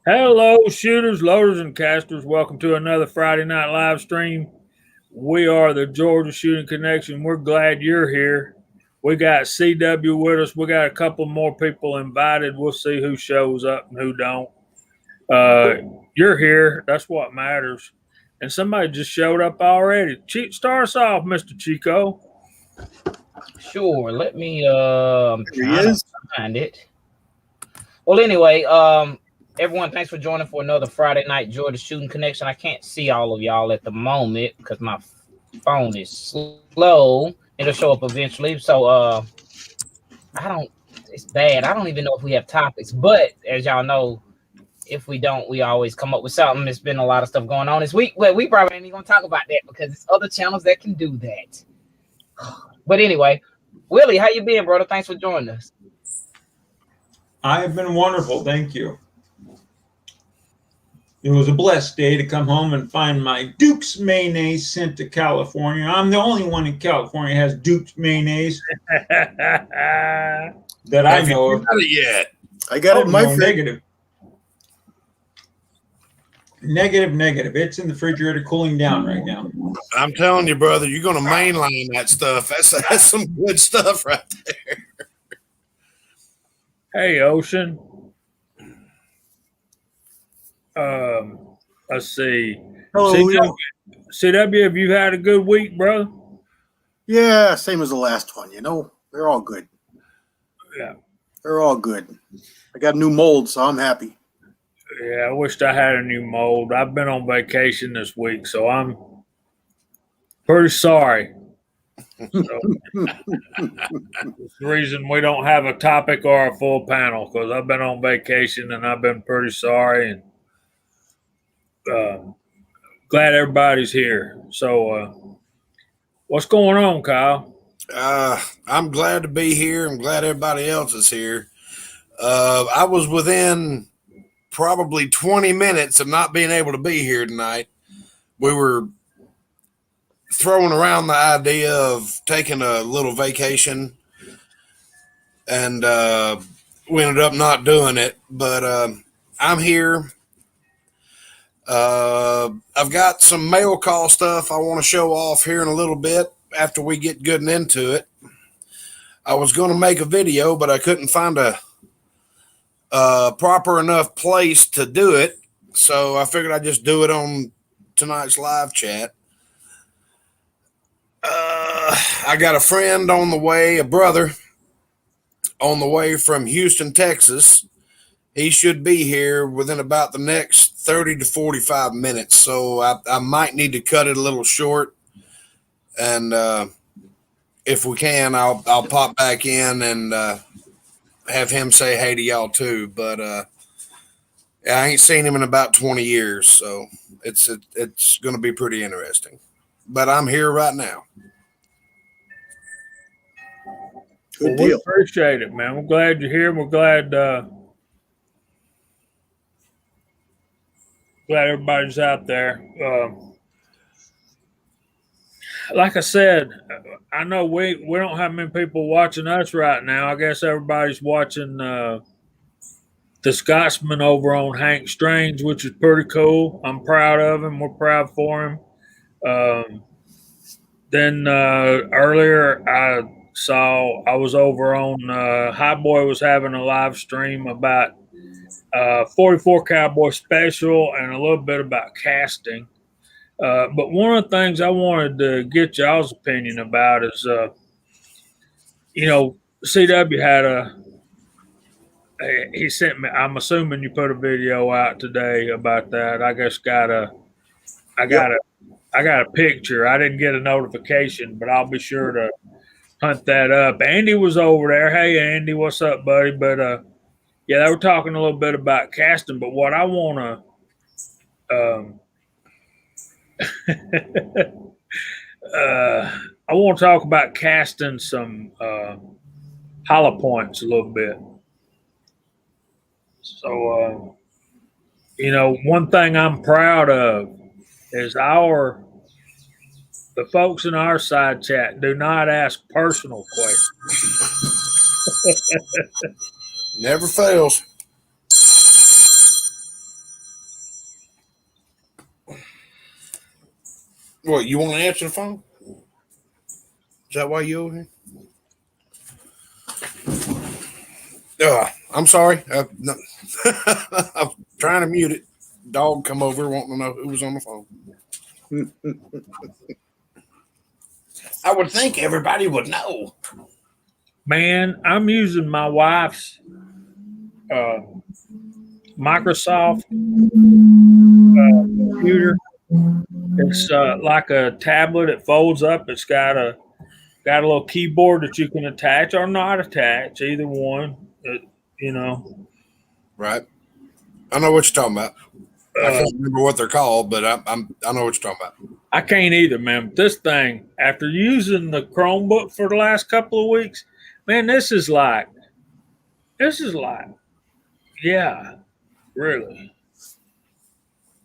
Hello, shooters, loaders, and casters. Welcome to another Friday night live stream. We are the Georgia Shooting Connection. We're glad you're here. We got CW with us. We got a couple more people invited. We'll see who shows up and who don't. You're here. That's what matters. And somebody just showed up already. Start us off, Mr. Chico. Sure. Let me Here he is. find it. Well, anyway, everyone, thanks for joining for another Friday night Georgia Shooting Connection. I can't see all of y'all at the moment because my phone is slow. It'll show up eventually. So it's bad. I don't even know if we have topics, but as y'all know, if we don't, we always come up with something. There's been a lot of stuff going on this week. Well, we probably ain't even gonna talk about that because there's other channels that can do that. But anyway, Willie, how you been, brother? Thanks for joining us. I have been wonderful, thank you. It was a blessed day to come home and find my Duke's mayonnaise sent to California. I'm the only one in California that has Duke's mayonnaise that I know of. Not yet. I got it in my fridge. Negative. It's in the refrigerator cooling down right now. I'm telling you, brother, you're going to mainline that stuff. That's some good stuff right there. Hey, Ocean. Let's see. Hello. CW, have you had a good week, brother? Yeah, same as the last one. They're all good. Yeah, they're all good. I got a new mold, so I'm happy. Yeah, I wished I had a new mold. I've been on vacation this week, so I'm pretty sorry. So, it's the reason we don't have a topic or a full panel because I've been on vacation and I've been pretty sorry and glad everybody's here. So, what's going on, Kyle? I'm glad to be here. I'm glad everybody else is here. I was within probably 20 minutes of not being able to be here tonight. We were throwing around the idea of taking a little vacation, and we ended up not doing it. But I'm here. I've got some mail call stuff I want to show off here in a little bit after we get good and into it. I was going to make a video, but I couldn't find a proper enough place to do it, so I figured I'd just do it on tonight's live chat. I got a friend on the way, a brother on the way from Houston, Texas. He should be here within about the next 30 to 45 minutes, so I might need to cut it a little short, and if we can, I'll pop back in and have him say hey to y'all too. But I ain't seen him in about 20 years, so it's going to be pretty interesting. But I'm here right now. Good deal. We appreciate it, man. We're glad you're here. We're glad everybody's out there. Like I said, I know we don't have many people watching us right now. I guess everybody's watching the Scotsman over on Hank Strange, which is pretty cool. I'm proud of him. We're proud for him. Then earlier I was over on High Boy was having a live stream about 44 Cowboy Special and a little bit about casting. But one of the things I wanted to get y'all's opinion about is, CW had he sent me, I'm assuming you put a video out today about that. I guess I got a picture. I didn't get a notification, but I'll be sure to hunt that up. Andy was over there. Hey, Andy, what's up, buddy? But, yeah, they were talking a little bit about casting, but what I want to, I want to talk about casting some hollow points a little bit. So, one thing I'm proud of is the folks in our side chat do not ask personal questions. Never fails. What, you want to answer the phone? Is that why you over here? I'm sorry. No. I'm trying to mute it. Dog come over wanting to know who was on the phone. I would think everybody would know. Man, I'm using my wife's Microsoft computer. It's like a tablet. It folds up. It's got a little keyboard that you can attach or not attach. Either one. You know. Right. I know what you're talking about. I Uh, can't remember what they're called, but I know what you're talking about. I can't either, man. This thing, after using the Chromebook for the last couple of weeks, man, this is like, yeah, really.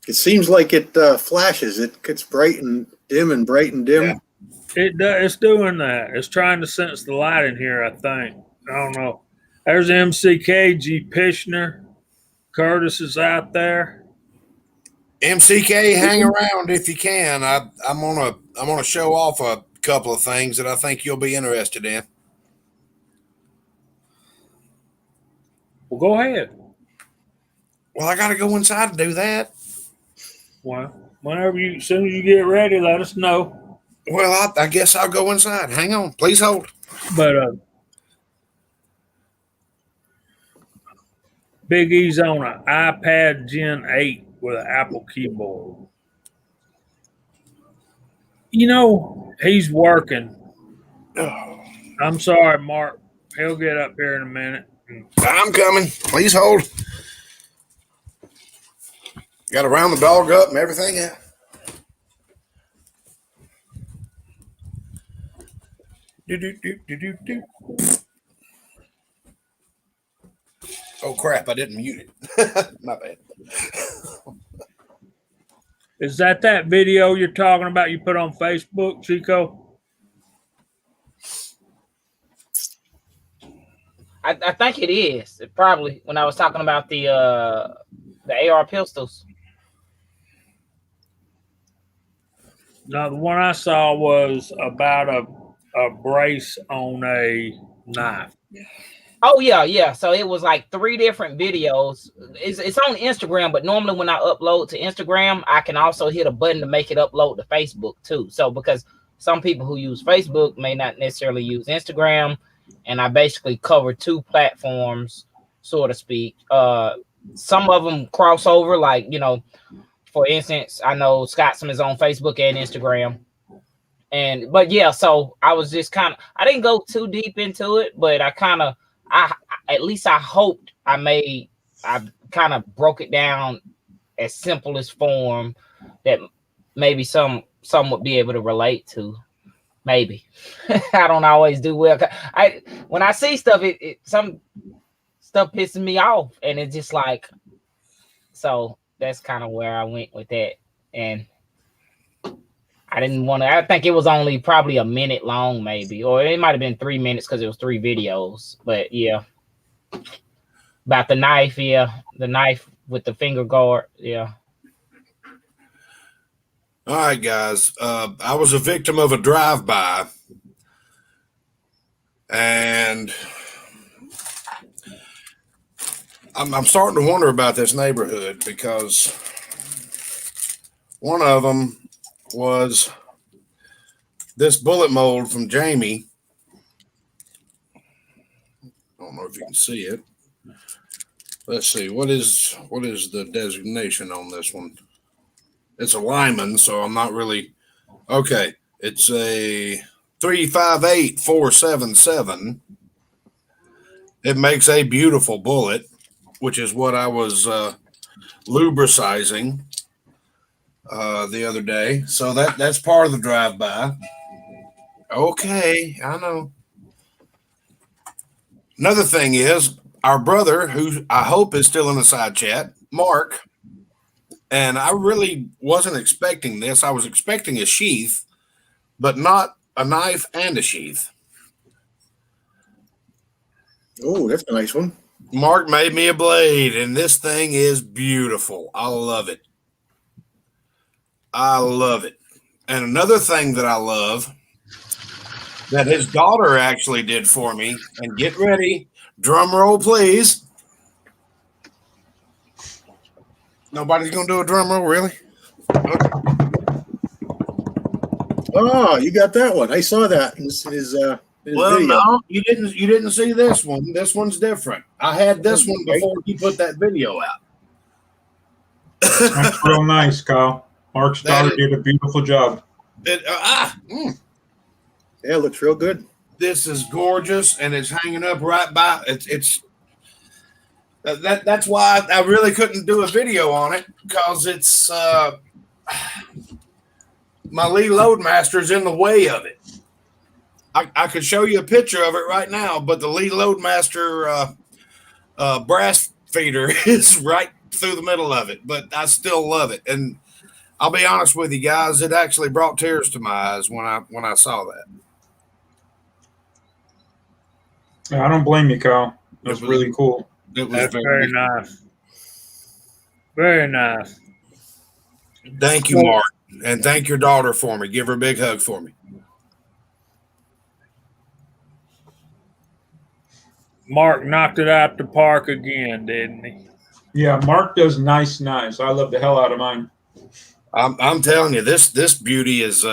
It seems like it flashes. It gets bright and dim and bright and dim. Yeah. It's doing that. It's trying to sense the light in here, I think. I don't know. There's MCK, G. Pishner. Curtis is out there. MCK, hang around if you can. I'm gonna show off a couple of things that I think you'll be interested in. Well, go ahead. Well, I gotta go inside to do that. Well, as soon as you get ready, let us know. Well, I guess I'll go inside. Hang on, please hold. But Big E's on an iPad Gen 8 with an Apple keyboard. You know, he's working. I'm sorry, Mark. He'll get up here in a minute. I'm coming. Please hold. Got to round the dog up and everything out. Do. Oh crap! I didn't mute it. My bad. Is that video you're talking about you put on Facebook, Chico? I think it is. It probably when I was talking about the AR pistols. No, the one I saw was about a brace on a knife. Oh yeah. So it was like 3 different videos. It's on Instagram, but normally when I upload to Instagram, I can also hit a button to make it upload to Facebook too. So because some people who use Facebook may not necessarily use Instagram, and I basically cover 2 platforms, so to speak. Some of them cross over, like, you know, for instance, I know Scotsman is on Facebook and Instagram. But yeah, so I was just I didn't go too deep into it, but I at least I hoped I kind of broke it down as simplest form that maybe some would be able to relate to. Maybe. I don't always do well. When I see stuff, some stuff pisses me off, and it's just like, so that's kind of where I went with that. And I didn't want to. I think it was only probably a minute long, maybe, or it might have been 3 minutes because it was 3 videos. But yeah, about the knife, the knife with the finger guard, yeah. All right, guys. I was a victim of a drive-by, and I'm starting to wonder about this neighborhood because one of them was this bullet mold from Jamie. I don't know if you can see it. Let's see. What is the designation on this one? It's a Lyman, so I'm not really okay. It's a 358-477. It makes a beautiful bullet, which is what I was lubricizing the other day. So that's part of the drive-by. Okay, I know. Another thing is our brother, who I hope is still in the side chat, Mark. And I really wasn't expecting this. I was expecting a sheath, but not a knife and a sheath. Oh, that's a nice one. Mark made me a blade, and this thing is beautiful. I love it. I love it. And another thing that I love that his daughter actually did for me, and get ready, drum roll, please. Nobody's going to do a drum roll, really? Okay. Oh, you got that one. I saw that in his Well, video. no, you didn't. You didn't see this one. This one's different. I had this one before he put that video out. That's real nice, Kyle. Mark's daughter did a beautiful job. Yeah, it looks real good. This is gorgeous, and it's hanging up right by. That's why I really couldn't do a video on it, because it's my Lee Loadmaster's in the way of it. I could show you a picture of it right now, but the Lee Loadmaster brass feeder is right through the middle of it. But I still love it, and I'll be honest with you guys, it actually brought tears to my eyes when I saw that. I don't blame you, Kyle. That's really cool. That's very nice. Very nice. Thank you, Mark, and thank your daughter for me. Give her a big hug for me. Mark knocked it out the park again, didn't he? Yeah, Mark does nice knives. I love the hell out of mine. I'm telling you, this beauty is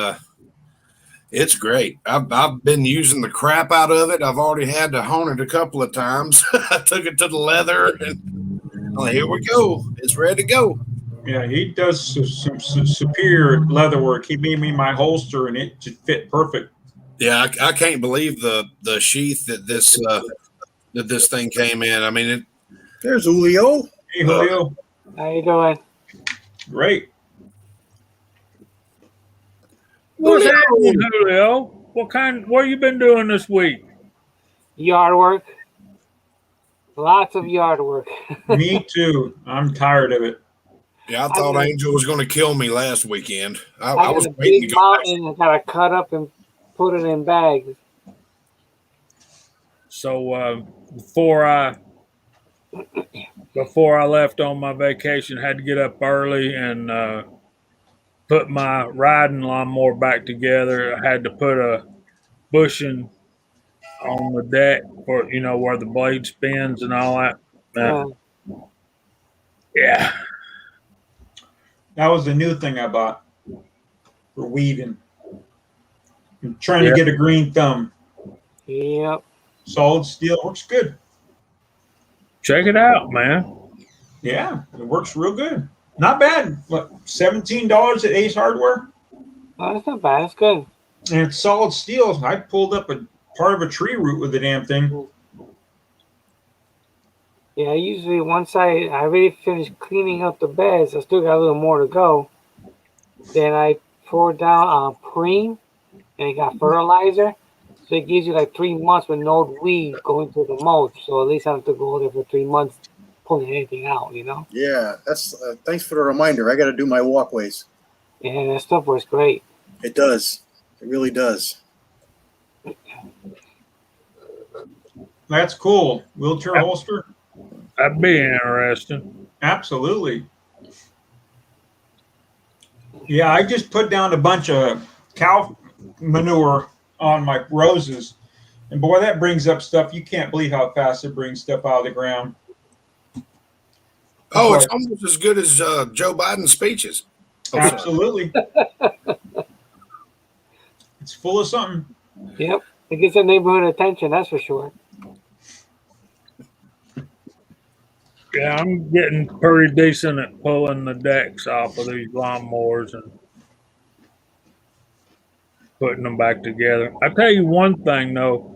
it's great. I've been using the crap out of it. I've already had to hone it a couple of times. I took it to the leather, and well, here we go. It's ready to go. Yeah, he does some superior leather work. He made me my holster, and it just fit perfect. Yeah, I can't believe the sheath that this thing came in. I mean, There's Julio. Hey, Julio. How you doing? Great. What's happening, Julio? What you been doing this week? Yard work. Lots of yard work. Me too. I'm tired of it. yeah, I thought Angel was going to kill me last weekend. I I was got a waiting big to go. mountain. I got to cut up and put it in bags. So before I left on my vacation, had to get up early and put my riding lawnmower back together. I had to put a bushing on the deck for where the blade spins and all that. Yeah. That was the new thing I bought for weaving. I'm trying to get a green thumb. Yep. Solid steel works good. Check it out, man. Yeah, it works real good. Not bad. What, $17 at Ace Hardware? Oh, that's not bad. That's good. And it's solid steel. I pulled up a part of a tree root with the damn thing. Yeah, usually once I already finished cleaning up the beds, I still got a little more to go. Then I poured down preem, and it got fertilizer. So it gives you like 3 months with no weed going through the mulch. So at least I don't have to go there for 3 months pulling anything out, Yeah, that's. Thanks for the reminder. I got to do my walkways. Yeah, that stuff works great. It does. It really does. That's cool. Wheelchair holster? That'd be interesting. Absolutely. Yeah, I just put down a bunch of cow manure on my roses. And boy, that brings up stuff. You can't believe how fast it brings stuff out of the ground. Oh, it's almost as good as Joe Biden's speeches. Absolutely. It's full of something. Yep. It gets the neighborhood attention, that's for sure. Yeah, I'm getting pretty decent at pulling the decks off of these lawnmowers and putting them back together. I tell you one thing though,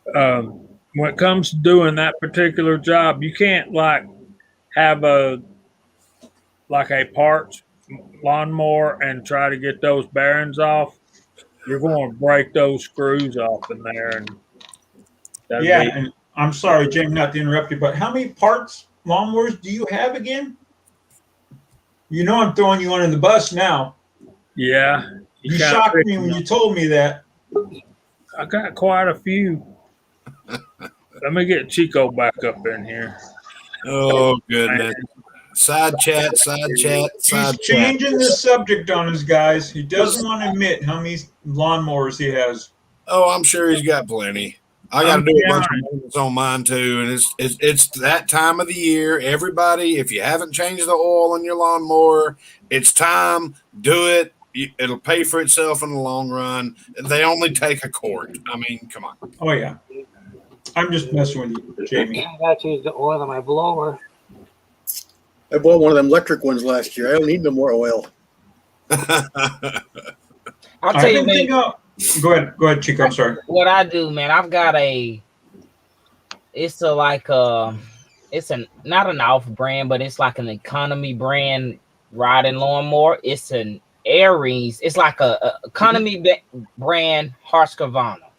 when it comes to doing that particular job, you can't have a parts lawnmower and try to get those bearings off. You're going to break those screws off in there. And and I'm sorry, James, not to interrupt you, but how many parts lawnmowers do you have again? You know I'm throwing you under the bus now. Yeah. You shocked me when you told me that. I got quite a few. Let me get Chico back up in here. Oh, goodness. Side chat, side chat, He's side chat. changing the subject on us, guys. He doesn't want to admit how many lawnmowers he has. Oh, I'm sure he's got plenty. I got to I'm do a bunch counting. of maintenance on mine too, and it's that time of the year. Everybody, if you haven't changed the oil on your lawnmower, it's time. Do it. It'll pay for itself in the long run. They only take a quart. I mean, come on. Oh yeah. I'm just messing with you, Jamie. I gotta change the oil on my blower. I bought one of them electric ones last year. I don't need no more oil. I'll I tell you, didn't man. think Go ahead, Chico. I'm sorry. What I do, man, I've got it's not an off brand, but it's like an economy brand riding lawnmower. It's an Aries. It's like a economy brand Husqvarna.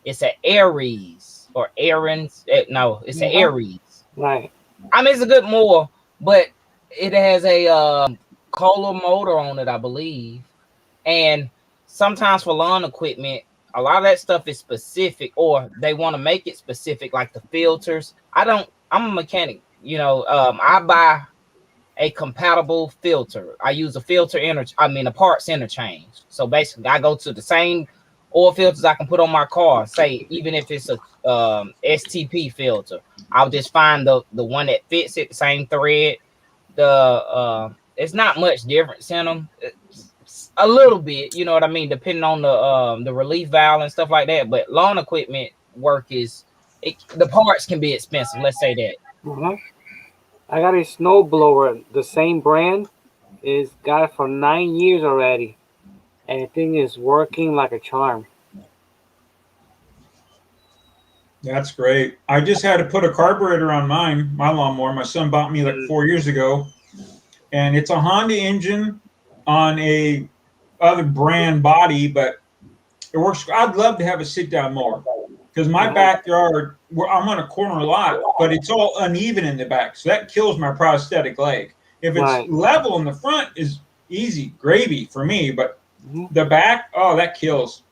It's an Aries or Aaron's. No, it's an Aries. Right. I mean, it's a good mower, but it has a Kohler motor on it, I believe. And sometimes for lawn equipment, a lot of that stuff is specific, or they want to make it specific, like the filters. I'm a mechanic, I buy a compatible filter. I use a a parts interchange. So basically I go to the same oil filters I can put on my car. Say, even if it's a STP filter, I'll just find the one that fits it, the same thread. It's not much difference in them. A little bit, you know what I mean, depending on the relief valve and stuff like that. But lawn equipment work the parts can be expensive. Let's say that. Mm-hmm. I got a snow blower, the same brand. It's got it for 9 years already, and the thing is working like a charm. That's great. I just had to put a carburetor on my lawnmower. My son bought me like 4 years ago, and it's a Honda engine on a other brand body, but it works. I'd love to have a sit down mower because my backyard, I'm on a corner lot, but it's all uneven in the back, so that kills my prosthetic leg. If it's level in the front, is easy gravy for me, but the back, that kills.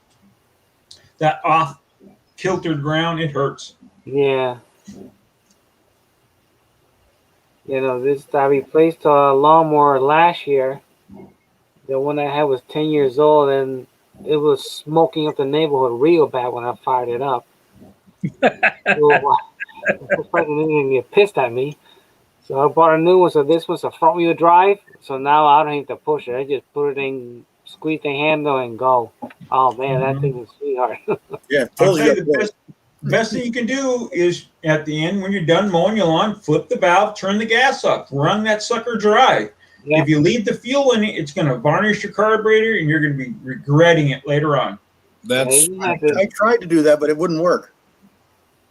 That off kiltered ground, it hurts. Yeah. I replaced a lawnmower last year. The one I had was 10 years old, and it was smoking up the neighborhood real bad when I fired it up. The person didn't get pissed at me. So I bought a new one. So this one's a front wheel drive. So now I don't have to push it. I just put it in, squeeze the handle, and go. Oh man, that thing is sweetheart. Yeah, I'll tell you the best thing you can do is at the end when you're done mowing your lawn, flip the valve, turn the gas off, run that sucker dry. Yeah. If you leave the fuel in it, it's going to varnish your carburetor, and you're going to be regretting it later on. I tried to do that, but it wouldn't work.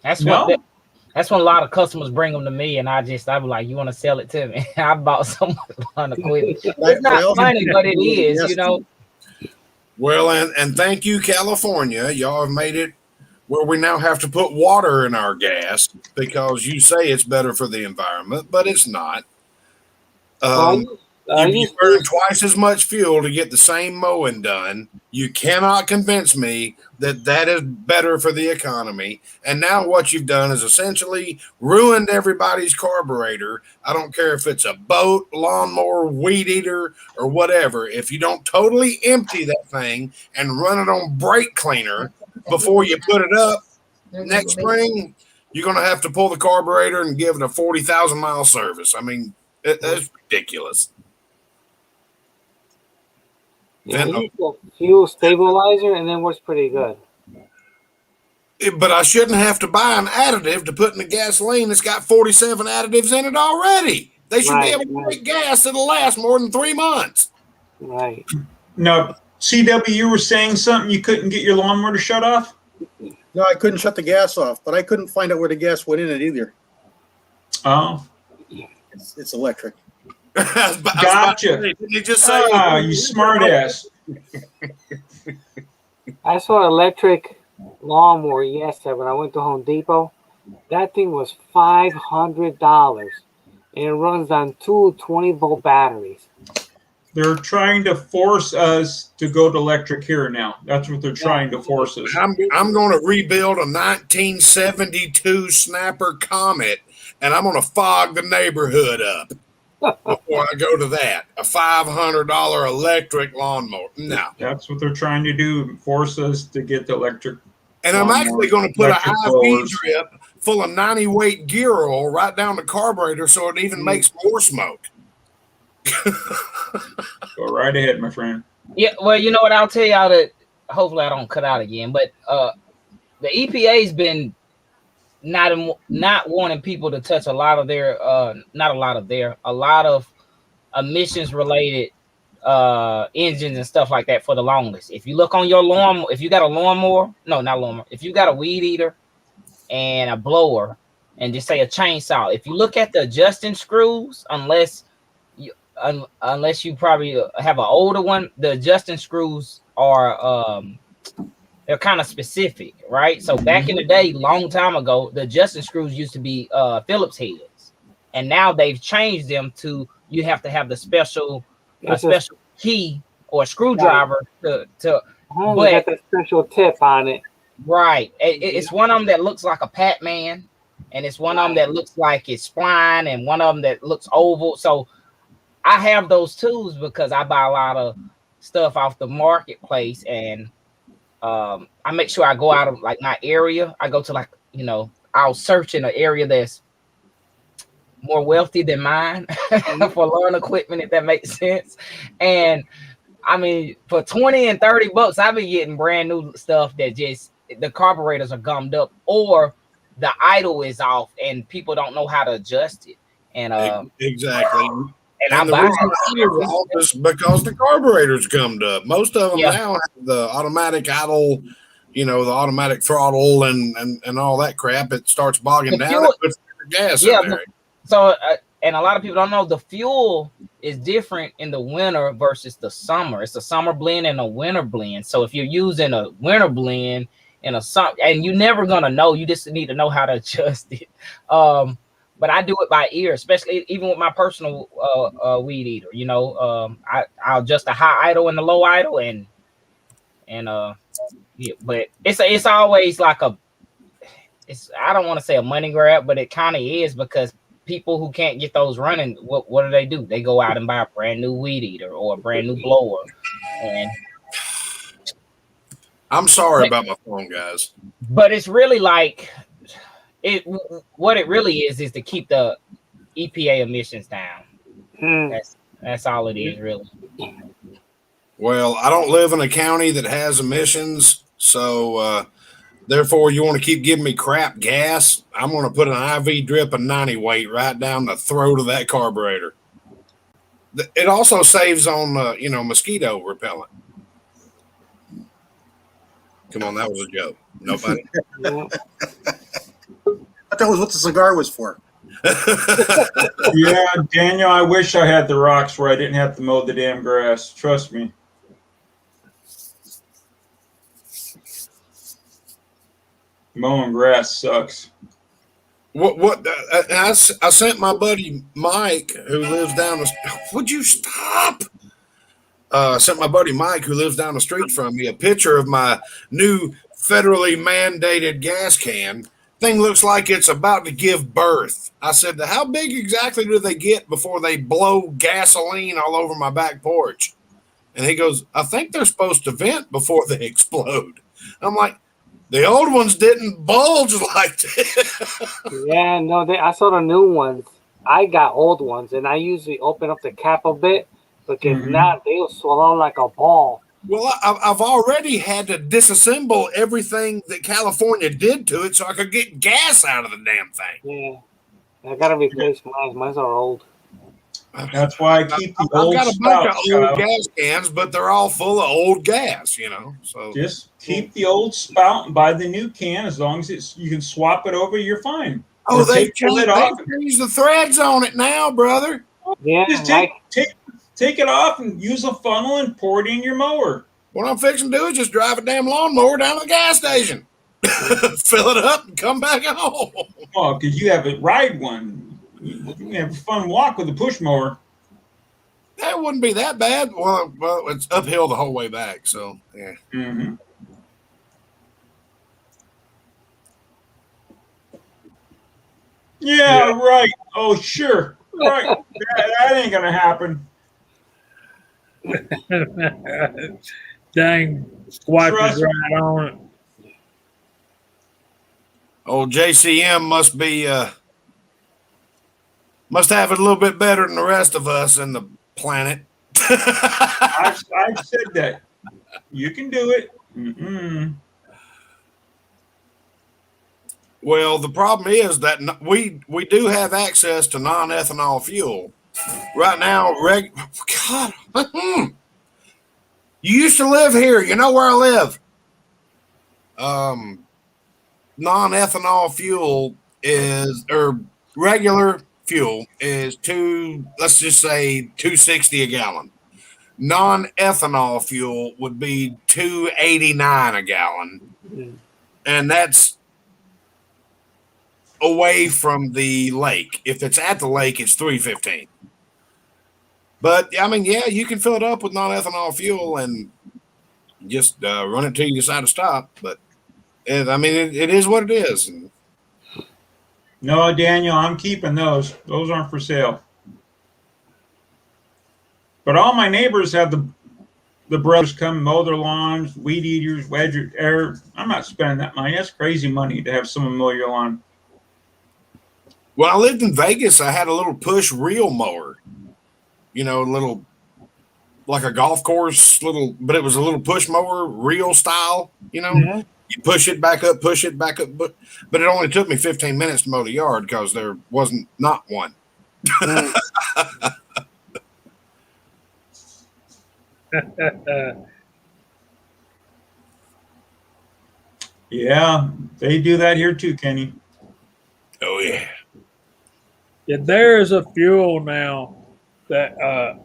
That's when a lot of customers bring them to me, and I'm like, "You want to sell it to me?" I bought so much lawn equipment. It's not funny, but it is, Well, and thank you, California. Y'all have made it where we now have to put water in our gas because you say it's better for the environment, but it's not. You burn twice as much fuel to get the same mowing done. You cannot convince me that is better for the economy. And now what you've done is essentially ruined everybody's carburetor. I don't care if it's a boat, lawnmower, weed eater, or whatever. If you don't totally empty that thing and run it on brake cleaner before you put it up next spring, you're going to have to pull the carburetor and give it a 40,000-mile service. I mean, that's ridiculous. Yeah, you use a fuel stabilizer, and then works pretty good. But I shouldn't have to buy an additive to put in the gasoline that's got 47 additives in it already. They should be able to make gas that'll last more than 3 months. Right. No, CW, you were saying something, you couldn't get your lawnmower to shut off? No, I couldn't shut the gas off, but I couldn't find out where the gas went in it either. Oh. It's electric. Gotcha. Didn't you just say? You smart ass. I saw an electric lawnmower yesterday when I went to Home Depot. That thing was $500, and it runs on two 20-volt batteries. They're trying to force us to go to electric here now. That's what they're trying to force us. I'm going to rebuild a 1972 Snapper Comet, and I'm going to fog the neighborhood up. before I go to that. A $500 electric lawnmower. No. That's what they're trying to do, force us to get the electric. And I'm actually going to put an electric IV blowers. drip full of 90 weight gear oil right down the carburetor so it even makes more smoke. Go right ahead, my friend. Yeah, well, you know what? I'll tell y'all that hopefully I don't cut out again, but the EPA's been not wanting people to touch a lot of emissions related engines and stuff like that for the longest. If you look on your lawn, if you got a lawnmower, no, not lawnmower, if you got a weed eater and a blower and just say a chainsaw, if you look at the adjusting screws, unless you probably have an older one, the adjusting screws are they're kind of specific, right? So back in the day, long time ago, the adjusting screws used to be Phillips heads, and now they've changed them to you have to have the special key or a screwdriver to but got that special tip on it. Right. It's one of them that looks like a Pac-Man, and it's one of them that looks like it's spline, and one of them that looks oval. So I have those tools because I buy a lot of stuff off the marketplace, and I make sure I go out of like my area. I go to I'll search in an area that's more wealthy than mine for lawn equipment, if that makes sense. And I mean, for 20 and 30 bucks, I've been getting brand new stuff that just the carburetors are gummed up or the idle is off and people don't know how to adjust it. And exactly. And the reason it's off is because the carburetor's gummed up. Most of them now have the automatic idle, the automatic throttle and all that crap. It starts bogging down. It puts gas in there. So, and a lot of people don't know the fuel is different in the winter versus the summer. It's a summer blend and a winter blend. So if you're using a winter blend in a summer, and you're never gonna know, you just need to know how to adjust it. But I do it by ear, especially even with my personal weed eater. I'll adjust the high idle and the low idle, and but it's always like I don't want to say a money grab, but it kind of is, because people who can't get those running, what do? They go out and buy a brand new weed eater or a brand new blower. And I'm sorry about my phone, guys. But it's really like what it really is to keep the EPA emissions down. That's all it is, really. Well, I don't live in a county that has emissions, so therefore, you want to keep giving me crap gas? I'm going to put an IV drip of 90 weight right down the throat of that carburetor. It also saves on, mosquito repellent. Come on, that was a joke. Nobody? I thought that was what the cigar was for. Yeah, Daniel, I wish I had the rocks where I didn't have to mow the damn grass. Trust me. Mowing grass sucks. What? I sent my buddy Mike, who lives down the. Would you stop? Sent my buddy Mike, who lives down the street from me, a picture of my new federally mandated gas can. Thing looks like it's about to give birth. I said, how big exactly do they get before they blow gasoline all over my back porch? And he goes, I think they're supposed to vent before they explode. I'm like, the old ones didn't bulge like that. Yeah, no, I saw the new ones. I got old ones, and I usually open up the cap a bit, because if not, they'll swallow like a ball. Well, I've already had to disassemble everything that California did to it so I could get gas out of the damn thing. Yeah, I gotta replace mine. Mine's are old. That's why I keep the old I've got a bunch of spout, old gas cans, but they're all full of old gas, So just keep the old spout and buy the new can. As long as you can swap it over, you're fine. Oh, they've changed the threads on it now, brother. Yeah, just take it off and use a funnel and pour it in your mower. What I'm fixing to do is just drive a damn lawnmower down to the gas station, fill it up, and come back home. Oh, because you have a ride one. You have a fun walk with a push mower. That wouldn't be that bad. Well, it's uphill the whole way back, so yeah. Mm-hmm. Yeah, right. Oh, sure. Right. That ain't gonna happen. Dang, squatches Trust me. right on it. Old JCM must have it a little bit better than the rest of us in the planet. I've said that. You can do it. Mm-mm. Well, the problem is that we do have access to non-ethanol fuel right now. God, you used to live here. You know where I live. Non-ethanol fuel or regular fuel is let's just say 260 a gallon. Non-ethanol fuel would be 289 a gallon, and that's away from the lake. If it's at the lake, it's 315. But I mean, yeah, you can fill it up with non-ethanol fuel and just run it till you decide to stop. But it is what it is. No, Daniel, I'm keeping those. Those aren't for sale. But all my neighbors have the brothers come mow their lawns, weed eaters, wedge air. I'm not spending that money. That's crazy money to have someone mow your lawn. When I lived in Vegas, I had a little push reel mower. Little like a golf course, but it was a little push mower, reel style. Yeah. You push it back up, but it only took me 15 minutes to mow the yard because there wasn't not one. Yeah, they do that here too, Kenny. Oh yeah. Yeah, there is a fuel now that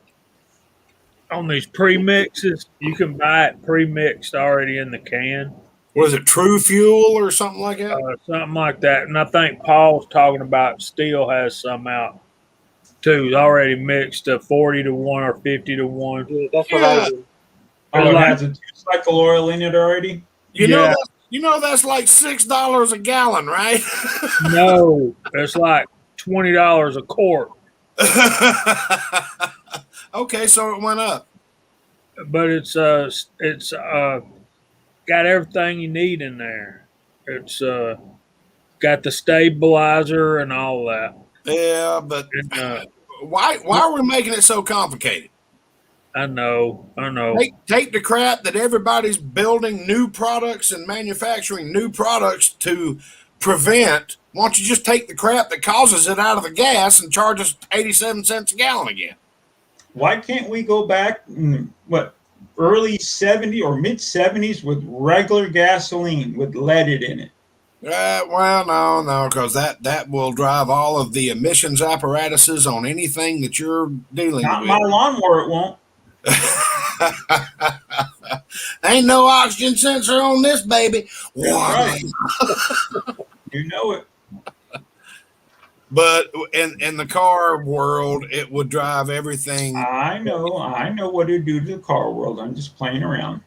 on these pre-mixes, you can buy it pre-mixed already in the can. Was it True Fuel or something like that? Something like that. And I think Paul's talking about Steel has some out too, already mixed to 40 to 1 or 50 to 1. Yeah, that's what I do. Oh, it has a 2-cycle oil in it already? That's like $6 a gallon, right? No, it's like $20 a quart. Okay, so it went up. But it's got everything you need in there. It's got the stabilizer and all that. Yeah, but And, why are we making it so complicated? I know. Take the crap that everybody's building new products and manufacturing new products to prevent. Why don't you just take the crap that causes it out of the gas and charge us 87 cents a gallon again? Why can't we go back early 70s or mid 70s with regular gasoline with leaded in it? Well, no, because that will drive all of the emissions apparatuses on anything that you're dealing Not with. my lawnmower, it won't. Ain't no oxygen sensor on this baby. Right. You know it. But in the car world, it would drive everything. I know what it do to the car world. I'm just playing around.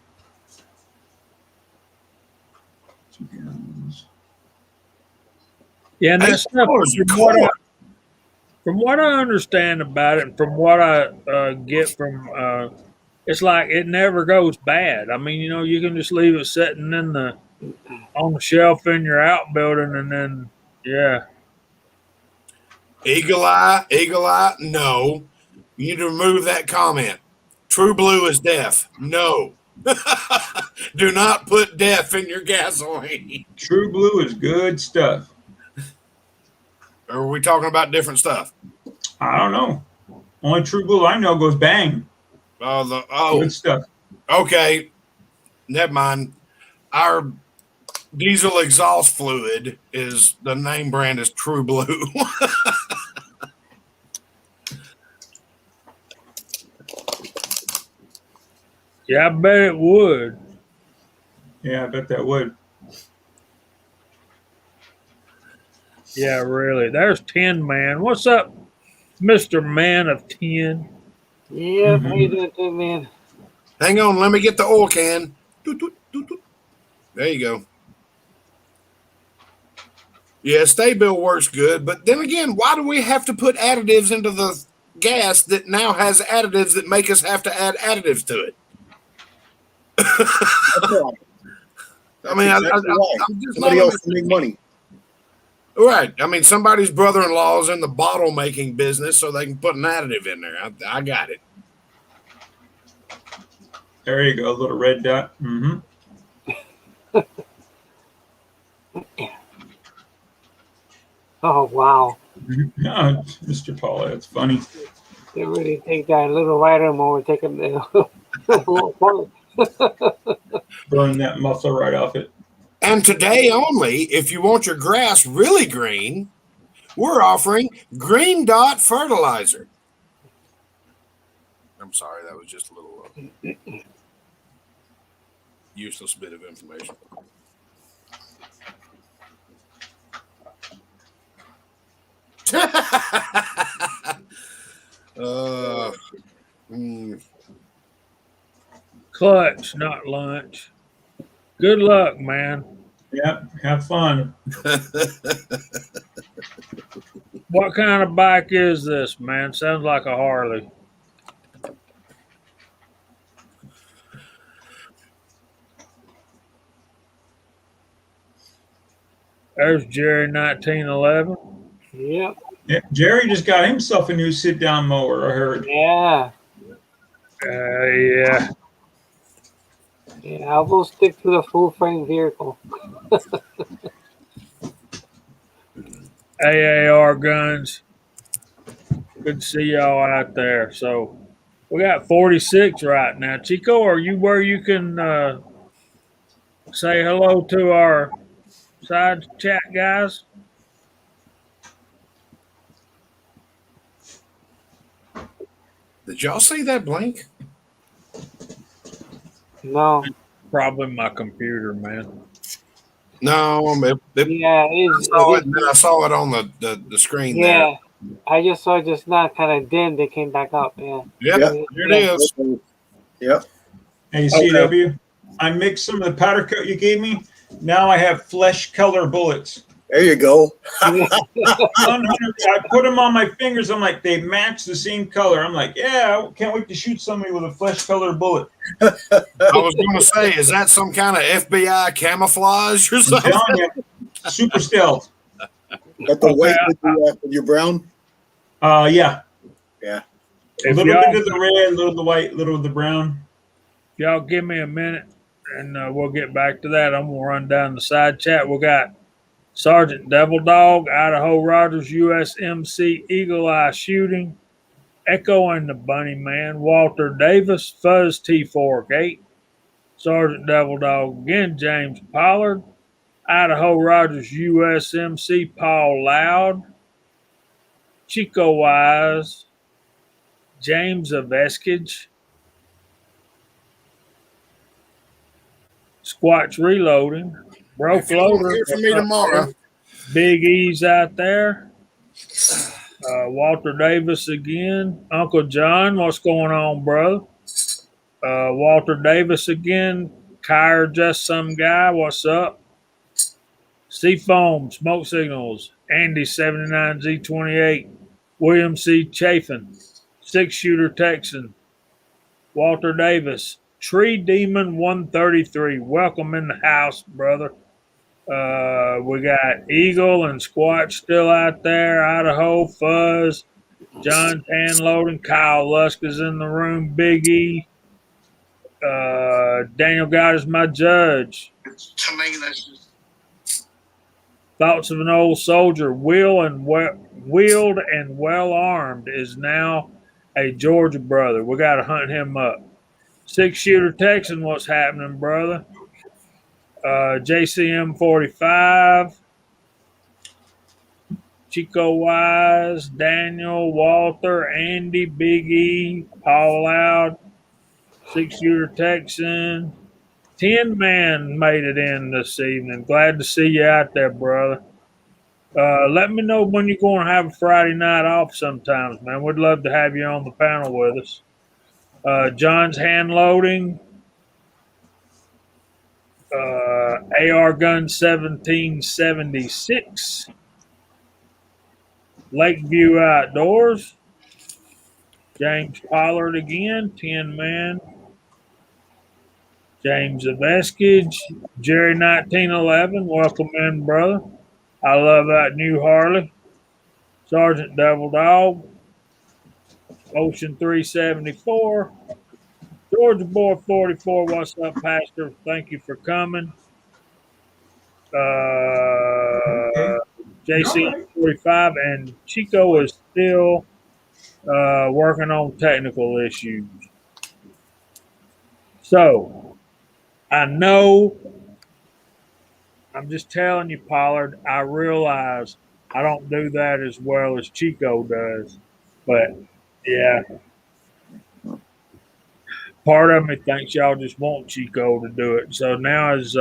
Yeah, and that stuff, from what I understand about it, and from what I get from, it's like it never goes bad. I mean, you can just leave it sitting on the shelf in your outbuilding, and then Eagle eye, no. You need to remove that comment. True Blue is deaf. No. Do not put deaf in your gasoline. True Blue is good stuff. Or are we talking about different stuff? I don't know. Only True Blue I know goes bang. Good stuff. Okay. Never mind. Our diesel exhaust fluid is the name brand is True Blue. yeah, I bet it would. Yeah, I bet that would. Yeah, really. There's 10 Man. What's up, Mr. Man of 10? Yeah, how you doing too, man? Hang on, let me get the oil can. There you go. Yeah, stay bill works good, but then again, why do we have to put additives into the gas that now has additives that make us have to add additives to it? That's why. I mean, Exactly why. I'm just Somebody not else can make money. right. I mean, somebody's brother-in-law is in the bottle making business, so they can put an additive in there. I got it. There you go, a little red dot. Mm-hmm. Oh wow. No, Mr. Paula, that's funny. They really take that little rider mode, take them there. Burn that muffler right off it. And today only, if you want your grass really green, we're offering Green Dot Fertilizer. I'm sorry, that was just a little useless bit of information. Mm. Clutch, not lunch. Good luck, man. Yep, have fun. What kind of bike is this, man? Sounds like a Harley. There's Jerry 1911. Yep. Yeah, Jerry just got himself a new sit-down mower, I heard. Yeah. Yeah. Yeah, I will stick to the full frame vehicle. AAR guns. Good to see y'all out there. So we got 46 right now. Chico, are you where you can say hello to our side chat guys? Did y'all see that blink? No. Probably my computer, man. No, Yeah, I saw it on the screen there. yeah. I just saw it just now kind of dimmed. It came back up. Yeah. Yep, here it is. Yep. Hey, CW, I mixed some of the powder coat you gave me. Now I have flesh color bullets. There you go. 100, I put them on my fingers. I'm like, they match the same color. I'm like, yeah, I can't wait to shoot somebody with a flesh color bullet. I was going to say, is that some kind of FBI camouflage or I'm something? telling you, super stealth. Got the white with your brown. Yeah. Yeah. A little bit of the red, a little of the white, a little of the brown. Y'all give me a minute and we'll get back to that. I'm going to run down the side chat. We got Sergeant Devil Dog, Idaho Rogers, USMC Eagle Eye Shooting, Echo and the Bunny Man, Walter Davis, Fuzz T4 Gate, Sergeant Devil Dog again, James Pollard, Idaho Rogers, USMC Paul Loud, Chico Wise, James of Eskage, Squatch Reloading, Broke If you don't Loader, hear from me tomorrow. Big E's out there. Walter Davis again. Uncle John, what's going on, brother? Walter Davis again. Kyre, just some guy. What's up? Seafoam, Smoke Signals. Andy 79Z28. William C. Chafin. Six Shooter Texan. Walter Davis. Tree Demon 133. Welcome in the house, brother. We got Eagle and Squatch still out there. Idaho, Fuzz, John Tan Loading, Kyle Lusk is in the room. Big E. Daniel God is my judge. To me, that's just... Thoughts of an old soldier, wheeled and well armed, is now a Georgia brother. We got to hunt him up. Six Shooter Texan, what's happening, brother? JCM 45, Chico Wise, Daniel, Walter, Andy, Big E, Paul Loud, Six Shooter Texan. 10 Man made it in this evening. Glad to see you out there, brother. Let me know when you're going to have a Friday night off sometimes, man. We'd love to have you on the panel with us. John's Hand Loading. AR Gun 1776. Lakeview Outdoors, James Pollard again, 10 man. James of Eskage, Jerry 1911, welcome in, brother. I love that new Harley. Sergeant Devil Dog, Ocean 374, Georgia Boy 44. What's up, Pastor? Thank you for coming. Okay. JC All right. 45, and Chico is still working on technical issues. So I know, I'm just telling you, Pollard, I realize I don't do that as well as Chico does. But yeah, part of me thinks y'all just want Chico to do it. So now is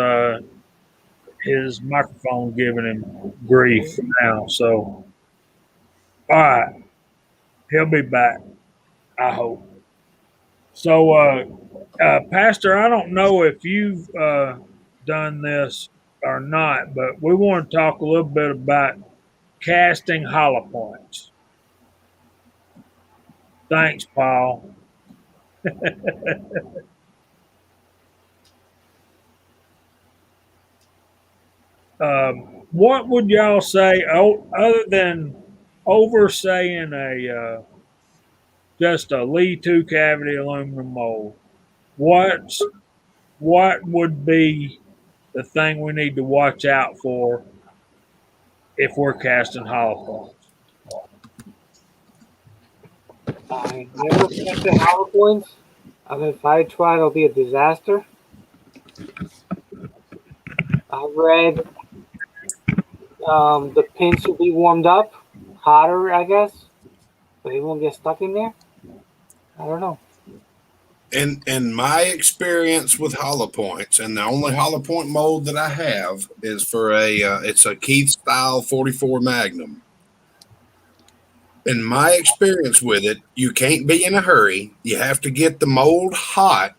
his microphone giving him grief now. So all right, he'll be back, I hope. So Pastor, I don't know if you've done this or not, but we want to talk a little bit about casting hollow points. Thanks, Paul. What would y'all say, other than oversaying a just a Lee 2 cavity aluminum mold? What would be the thing we need to watch out for if we're casting hollow points? I never tested hollow points. I mean, if I try, it'll be a disaster. I've read the pin should be warmed up, hotter, I guess, but it won't get stuck in there. I don't know. In my experience with hollow points, and the only hollow point mold that I have is for it's a Keith style 44 Magnum. In my experience with it, you can't be in a hurry. You have to get the mold hot,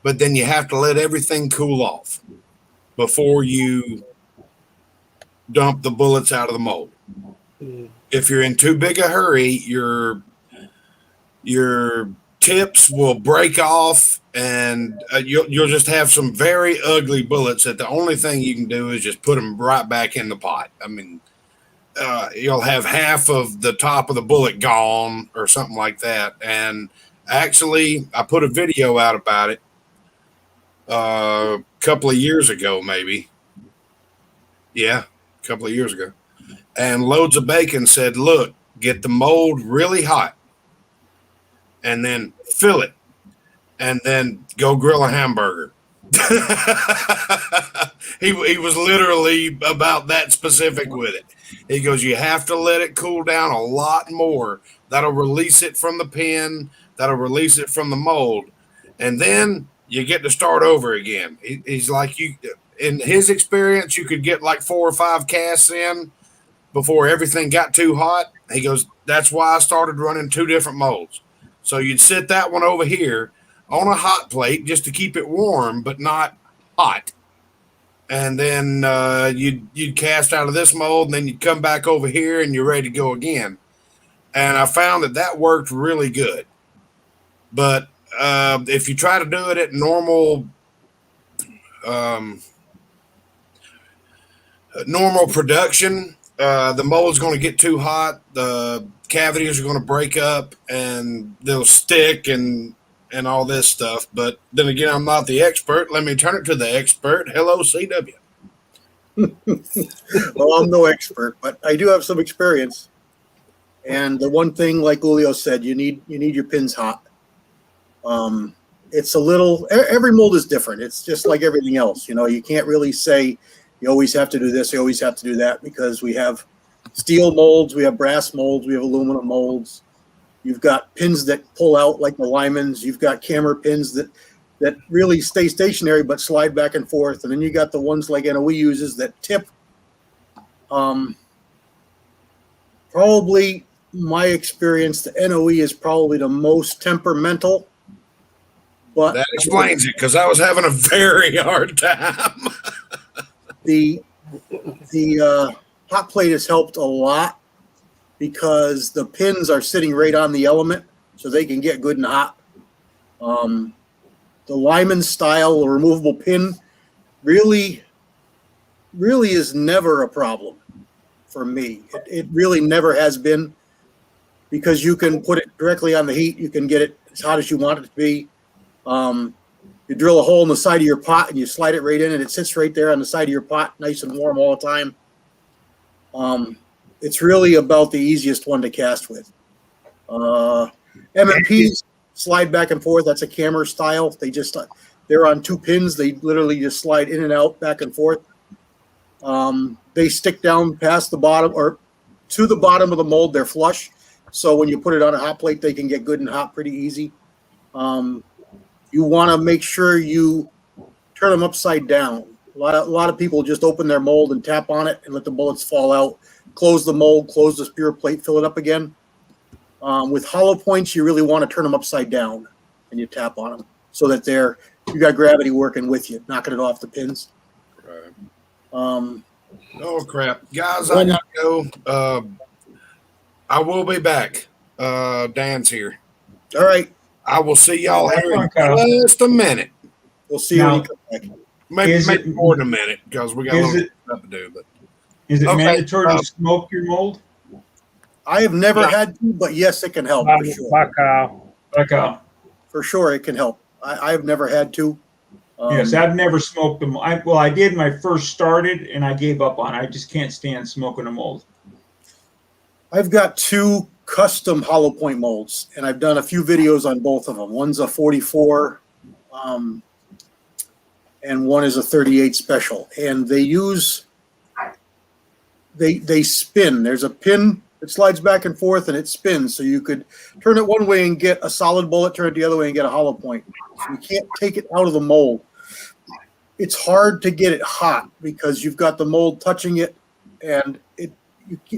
but then you have to let everything cool off before you dump the bullets out of the mold. If you're in too big a hurry, your tips will break off, and you'll just have some very ugly bullets that the only thing you can do is just put them right back in the pot. I mean, you'll have half of the top of the bullet gone or something like that. And actually, I put a video out about it a couple of years ago, maybe. Yeah, a couple of years ago. And Loads of Bacon said, look, get the mold really hot and then fill it and then go grill a hamburger. He was literally about that specific with it. He goes, you have to let it cool down a lot more. That'll release it from the pin. That'll release it from the mold. And then you get to start over again. He's like, in his experience, you could get like 4 or 5 casts in before everything got too hot. He goes, that's why I started running 2 different molds. So you'd sit that one over here on a hot plate just to keep it warm, but not hot. And then you'd cast out of this mold, and then you'd come back over here, and you're ready to go again. And I found that worked really good. But if you try to do it at normal production, the mold's going to get too hot. The cavities are going to break up, and they'll stick and all this stuff. But then again, I'm not the expert. Let me turn it to the expert. Hello, CW. Well, I'm no expert, but I do have some experience. And the one thing, like Julio said, you need your pins hot. It's a little, every mold is different. It's just like everything else. You know, you can't really say you always have to do this, you always have to do that, because we have steel molds, we have brass molds, we have aluminum molds. You've got pins that pull out like the Lymans. You've got camera pins that really stay stationary but slide back and forth. And then you got the ones like NOE uses that tip. Probably my experience, the NOE is probably the most temperamental. But that explains it, because I was having a very hard time. the hot plate has helped a lot. because the pins are sitting right on the element, so they can get good and hot. The Lyman style removable pin really is never a problem for me. It really never has been, because you can put it directly on the heat. You can get it as hot as you want it to be. You drill a hole in the side of your pot and you slide it right in, and it sits right there on the side of your pot, nice and warm all the time. It's really about the easiest one to cast with. M&Ps slide back and forth. That's a camera style. They're on 2 pins. They literally just slide in and out, back and forth. They stick down past the bottom or to the bottom of the mold. They're flush. So when you put it on a hot plate, they can get good and hot pretty easy. You want to make sure you turn them upside down. A lot of people just open their mold and tap on it and let the bullets fall out. Close the mold, close the spear plate, fill it up again. With hollow points, you really want to turn them upside down and you tap on them so that you got gravity working with you, knocking it off the pins. Right. Oh crap, guys! I gotta go. I will be back. Dan's here. All right. I will see y'all here in just a minute. We'll see you when you come back. Maybe more than a minute, because we got a little stuff to do. But is it mandatory to smoke your mold? I have never had to, but yes, it can help for sure. Bye, Kyle. For sure, it can help. I have never had to. Yes, I've never smoked them. I did when I first started, and I gave up on it. I just can't stand smoking a mold. I've got 2 custom hollow point molds, and I've done a few videos on both of them. One's a 44, and one is a 38 special. And they spin. There's a pin that slides back and forth, and it spins. So you could turn it one way and get a solid bullet, turn it the other way and get a hollow point. So you can't take it out of the mold. It's hard to get it hot because you've got the mold touching it, and it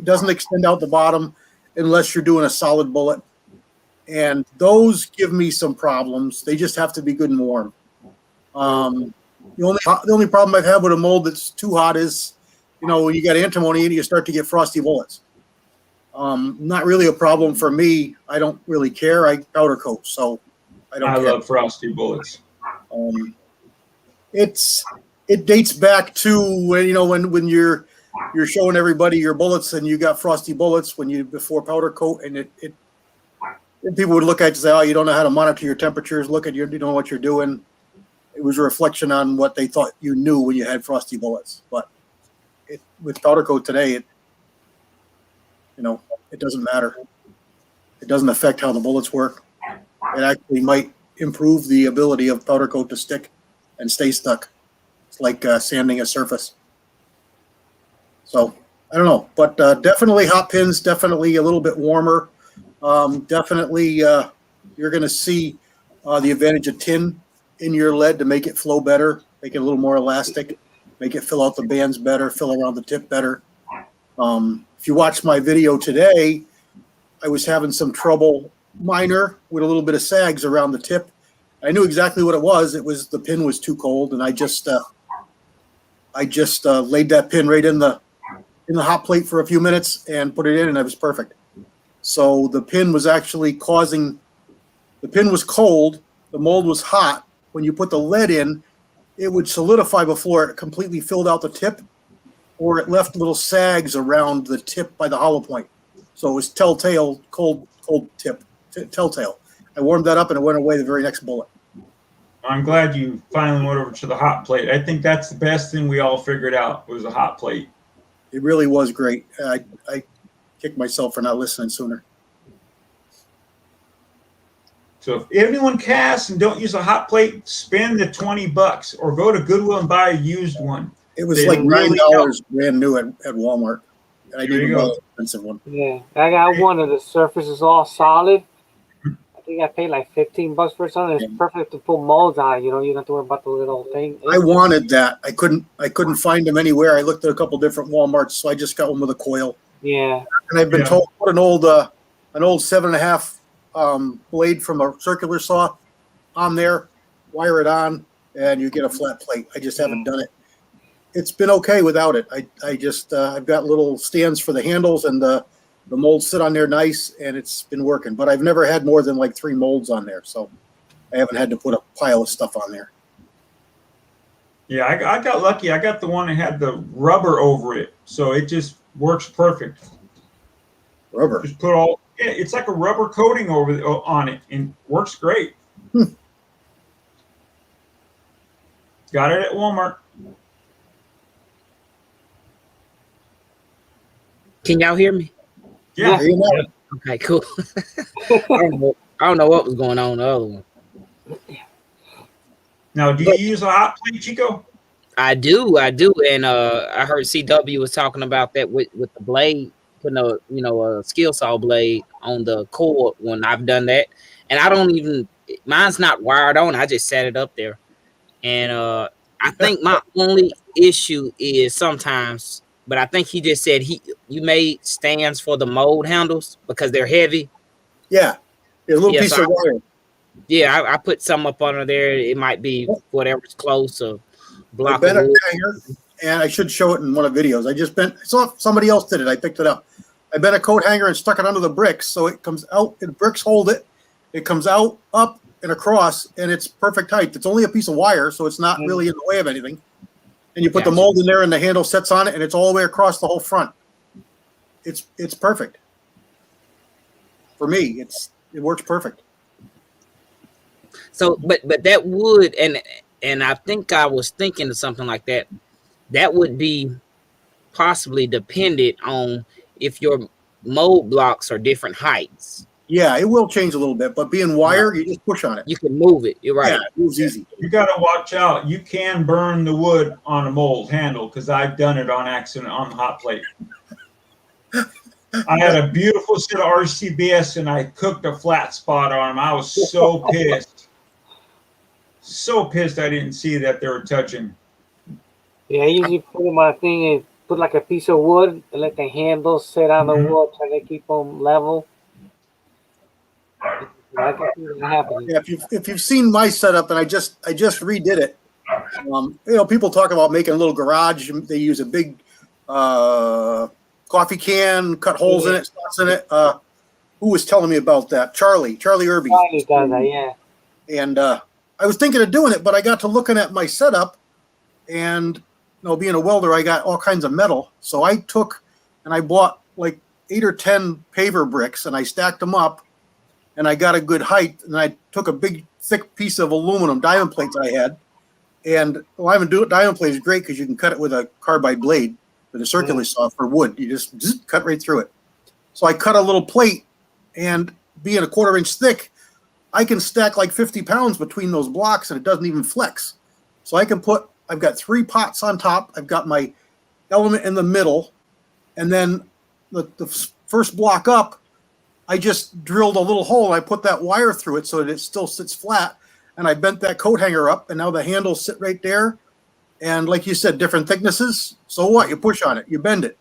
doesn't extend out the bottom unless you're doing a solid bullet. And those give me some problems. They just have to be good and warm. The only problem I've had with a mold that's too hot is, when you got antimony in it, you start to get frosty bullets. Not really a problem for me. I don't really care. I powder coat, so I don't care. I love frosty bullets. It dates back to when you're showing everybody your bullets and you got frosty bullets before powder coat, and people would look at you and say, "Oh, you don't know how to monitor your temperatures. Look at you don't know what you're doing." It was a reflection on what they thought you knew when you had frosty bullets. But with powder coat today, it doesn't matter. It doesn't affect how the bullets work. It actually might improve the ability of powder coat to stick and stay stuck. It's like sanding a surface. So I don't know, but definitely hot pins, definitely a little bit warmer. Definitely you're going to see the advantage of tin in your lead to make it flow better, make it a little more elastic, make it fill out the bands better, fill around the tip better. If you watch my video today, I was having some trouble minor with a little bit of sags around the tip. I knew exactly what it was. The pin was too cold, and I just laid that pin right in the hot plate for a few minutes and put it in, and it was perfect. So the pin was actually the pin was cold, the mold was hot. When you put the lead in, it would solidify before it completely filled out the tip, or it left little sags around the tip by the hollow point. So it was telltale, cold tip, telltale. I warmed that up and it went away the very next bullet. I'm glad you finally went over to the hot plate. I think that's the best thing we all figured out was a hot plate. It really was great. I kicked myself for not listening sooner. So if anyone casts and don't use a hot plate, spend the $20 or go to Goodwill and buy a used one. It was like $9 brand new at Walmart. And I didn't buy an expensive one. Yeah, I got one of the surface is all solid. I think I paid like $15 for something. It's perfect to put molds on. You don't have to worry about the little thing. I wanted that. I couldn't find them anywhere. I looked at a couple different Walmarts, so I just got one with a coil. Yeah. And I've been told put an old 7.5 blade from a circular saw on there, wire it on, and you get a flat plate. I just haven't done it. It's been okay without it. I've got little stands for the handles and the The molds sit on there nice, and it's been working. But I've never had more than like 3 molds on there, so I haven't had to put a pile of stuff on there. Yeah, I got lucky. I got the one that had the rubber over it, so it just works perfect. Rubber. Just put all. Yeah, it's like a rubber coating on it, and works great. Got it at Walmart. Can y'all hear me? Yeah. You know, Okay, cool. I don't know what was going on the other one. Now, do you use a hot plate, Chico? I do, and I heard CW was talking about that with the blade, putting a skill saw blade on the cord when I've done that, and I don't even mine's not wired on. I just set it up there, and I think my only issue is sometimes, but I think he just said you made stands for the mold handles because they're heavy. yeah, a little Yeah, piece so of wire. Yeah, I put some up under there. It might be whatever's close or I block of bent a wood. hanger, and I should show it in one of the videos. I saw somebody else did it. I picked it up. I bent a coat hanger and stuck it under the bricks, so it comes out. The bricks hold it. It comes out, up, and across, and it's perfect height. It's only a piece of wire, so it's not really in the way of anything. And you put the mold in there, and the handle sets on it, and it's all the way across the whole front. It's perfect. For me, it works perfect. So, but that would, and I think I was thinking of something like that. That would be possibly dependent on if your mold blocks are different heights. Yeah, it will change a little bit, but being wire, you just push on it. You can move it. You're right. Yeah, it moves easy. You got to watch out. You can burn the wood on a mold handle because I've done it on accident on the hot plate. I had a beautiful set of RCBS and I cooked a flat spot on them. I was so pissed. So pissed I didn't see that they were touching. Yeah, I usually put them on a thing and put like a piece of wood and let the handles sit on the wood, try to keep them level. I can see that happening. Yeah, if you've seen my setup, and I just redid it. People talk about making a little garage. They use a big coffee can, cut holes in it, slots in it. Who was telling me about that? Charlie Irby. Charlie does that, yeah. And I was thinking of doing it, but I got to looking at my setup, and being a welder, I got all kinds of metal. So I took and I bought like 8 or 10 paver bricks, and I stacked them up, and I got a good height. And I took a big, thick piece of aluminum diamond plates I had, and diamond plate is great because you can cut it with a carbide blade with a circular saw for wood. You just cut right through it. So I cut a little plate, and being a 1/4 inch thick, I can stack like 50 pounds between those blocks, and it doesn't even flex. So I've got 3 pots on top. I've got my element in the middle, and then the first block up, I just drilled a little hole. I put that wire through it so that it still sits flat, and I bent that coat hanger up, and now the handles sit right there. And like you said, different thicknesses. So what? You push on it, you bend it,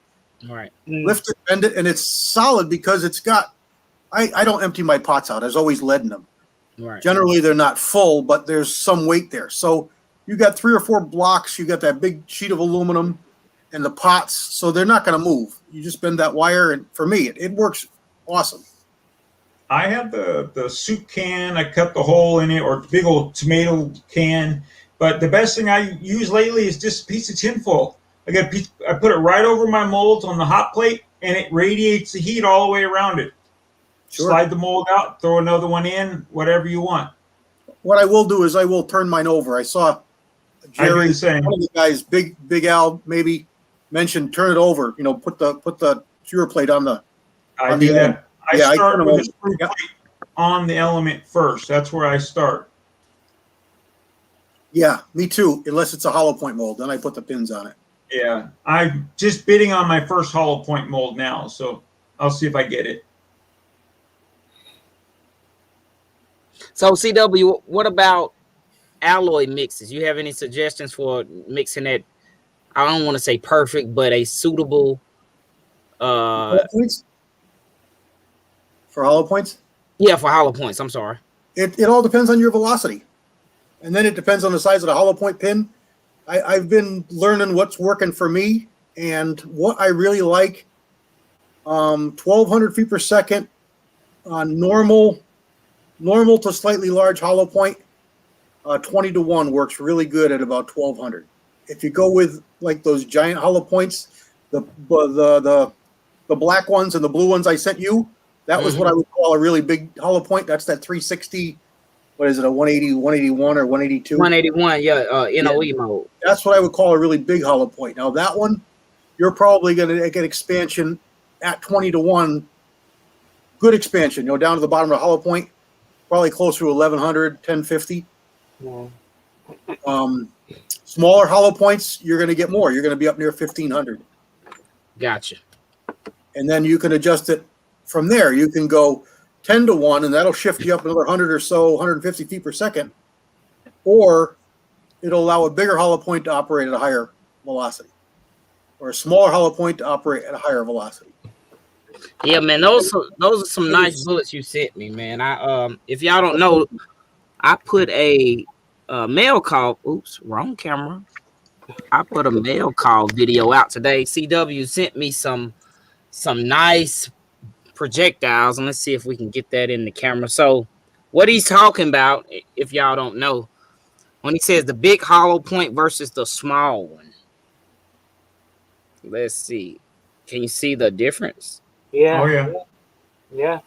Right. lift it, bend it, and it's solid because it's got. I don't empty my pots out. There's always lead in them. Right. Generally, they're not full, but there's some weight there. So you got 3 or 4 blocks. You got that big sheet of aluminum and the pots, so they're not going to move. You just bend that wire, and for me, it works awesome. I have the soup can. I cut the hole in it, or big old tomato can. But the best thing I use lately is just a piece of tinfoil. I put it right over my molds on the hot plate, and it radiates the heat all the way around it. Sure. Slide the mold out, throw another one in, whatever you want. What I will do is I will turn mine over. I saw Jerry, I do the same. one of the guys, Big Al, maybe mentioned turn it over. Put the skewer plate on the. I do that. I start with a screw Yep. plate on the element first. That's where I start. Yeah, me too. Unless it's a hollow point mold, then I put the pins on it. Yeah, I'm just bidding on my first hollow point mold now, so I'll see if I get it. So CW, what about alloy mixes? You have any suggestions for mixing that? I don't want to say perfect, but a suitable. Hollow points? For hollow points? Yeah, for hollow points. I'm sorry. It all depends on your velocity. And then it depends on the size of the hollow point pin. I've been learning what's working for me, and what I really like 1200 feet per second on normal to slightly large hollow point. 20-1 works really good at about 1200. If you go with like those giant hollow points, the black ones and the blue ones I sent you, that was what I would call a really big hollow point. That's that 360. What is it? A 180, 181 or 182? 181. Yeah. NOE mode. That's what I would call a really big hollow point. Now that one, you're probably going to get expansion at 20-1. Good expansion. Down to the bottom of the hollow point, probably closer to 1100, 1050. Yeah. Smaller hollow points, you're going to get more. You're going to be up near 1500. Gotcha. And then you can adjust it from there. You can go 10-1, and that'll shift you up another 100 or so, 150 feet per second. Or it'll allow a bigger hollow point to operate at a higher velocity, or a smaller hollow point to operate at a higher velocity. Yeah, man, those are some nice bullets you sent me, man. I if y'all don't know, I put a mail call. Oops, wrong camera. I put a mail call video out today. CW sent me some nice projectiles, and let's see if we can get that in the camera. So, what he's talking about, if y'all don't know, when he says the big hollow point versus the small one. Let's see. Can you see the difference? Yeah. Oh, yeah. Yeah.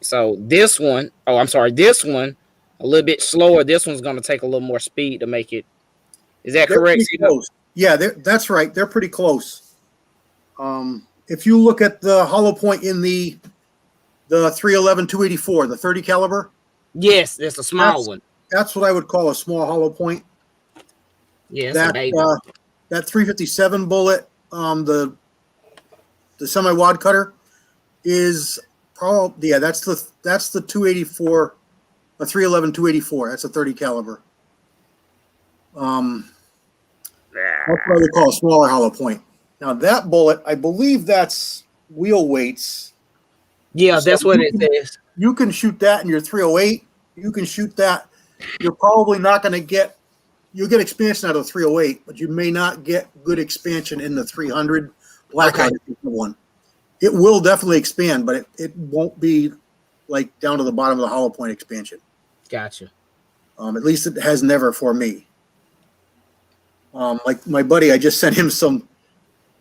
So this one, this one, a little bit slower. This one's going to take a little more speed to make it. Is that correct? Close. Yeah, that's right. They're pretty close. If you look at the hollow point in the 311 284, the 30 caliber. Yes, that's a small one. That's what I would call a small hollow point. Yeah, that 357 bullet, the semi-wad cutter is probably that's the 284, a 311 284. That's a 30 caliber. That's what I would call a smaller hollow point. Now that bullet, I believe that's wheel weights. Yeah, so that's what it says. You can shoot that in your 308. You can shoot that. You're probably not going to get. You'll get expansion out of the 308, but you may not get good expansion in the 300 black one. It will definitely expand, but it won't be like down to the bottom of the hollow point expansion. Gotcha. At least it has never for me. Like my buddy, I just sent him some.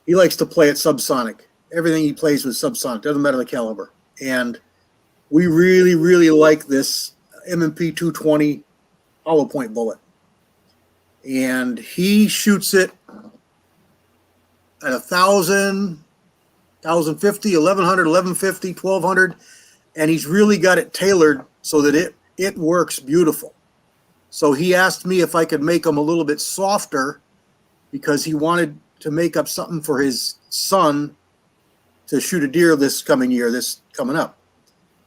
He likes to play at subsonic. Everything he plays with subsonic, doesn't matter the caliber. And we really, really like this M&P 220 hollow point bullet. And he shoots it at 1,000, 1,050, 1,100, 1,150, 1,200, and he's really got it tailored so that it works beautiful. So he asked me if I could make them a little bit softer because he wanted to make up something for his son to shoot a deer this coming up.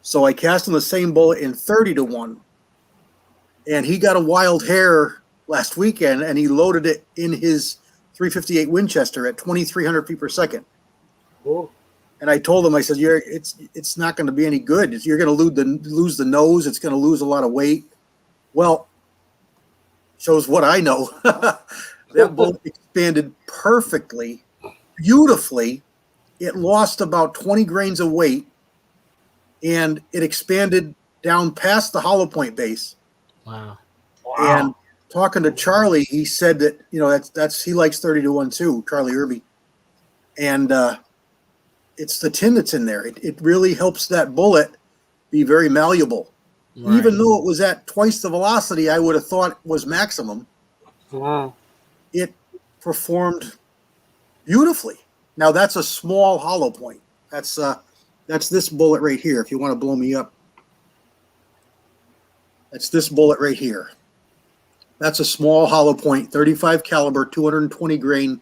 So I cast him the same bullet in 30-1, and he got a wild hair last weekend, and he loaded it in his 358 Winchester at 2,300 feet per second. Cool. And I told him, I said, it's not going to be any good. You're going to lose the nose. It's going to lose a lot of weight. Well, shows what I know. That bullet expanded perfectly, beautifully. It lost about 20 grains of weight, and it expanded down past the hollow point base. Wow. And talking to Charlie, he said that that's he likes 30-1 too, Charlie Irby, and it's the tin that's in there. It really helps that bullet be very malleable. Right. Even though it was at twice the velocity I would have thought was maximum, it performed beautifully. Now that's a small hollow point. That's this bullet right here. If you want to blow me up, that's this bullet right here. That's a small hollow point, 35 caliber, 220 grain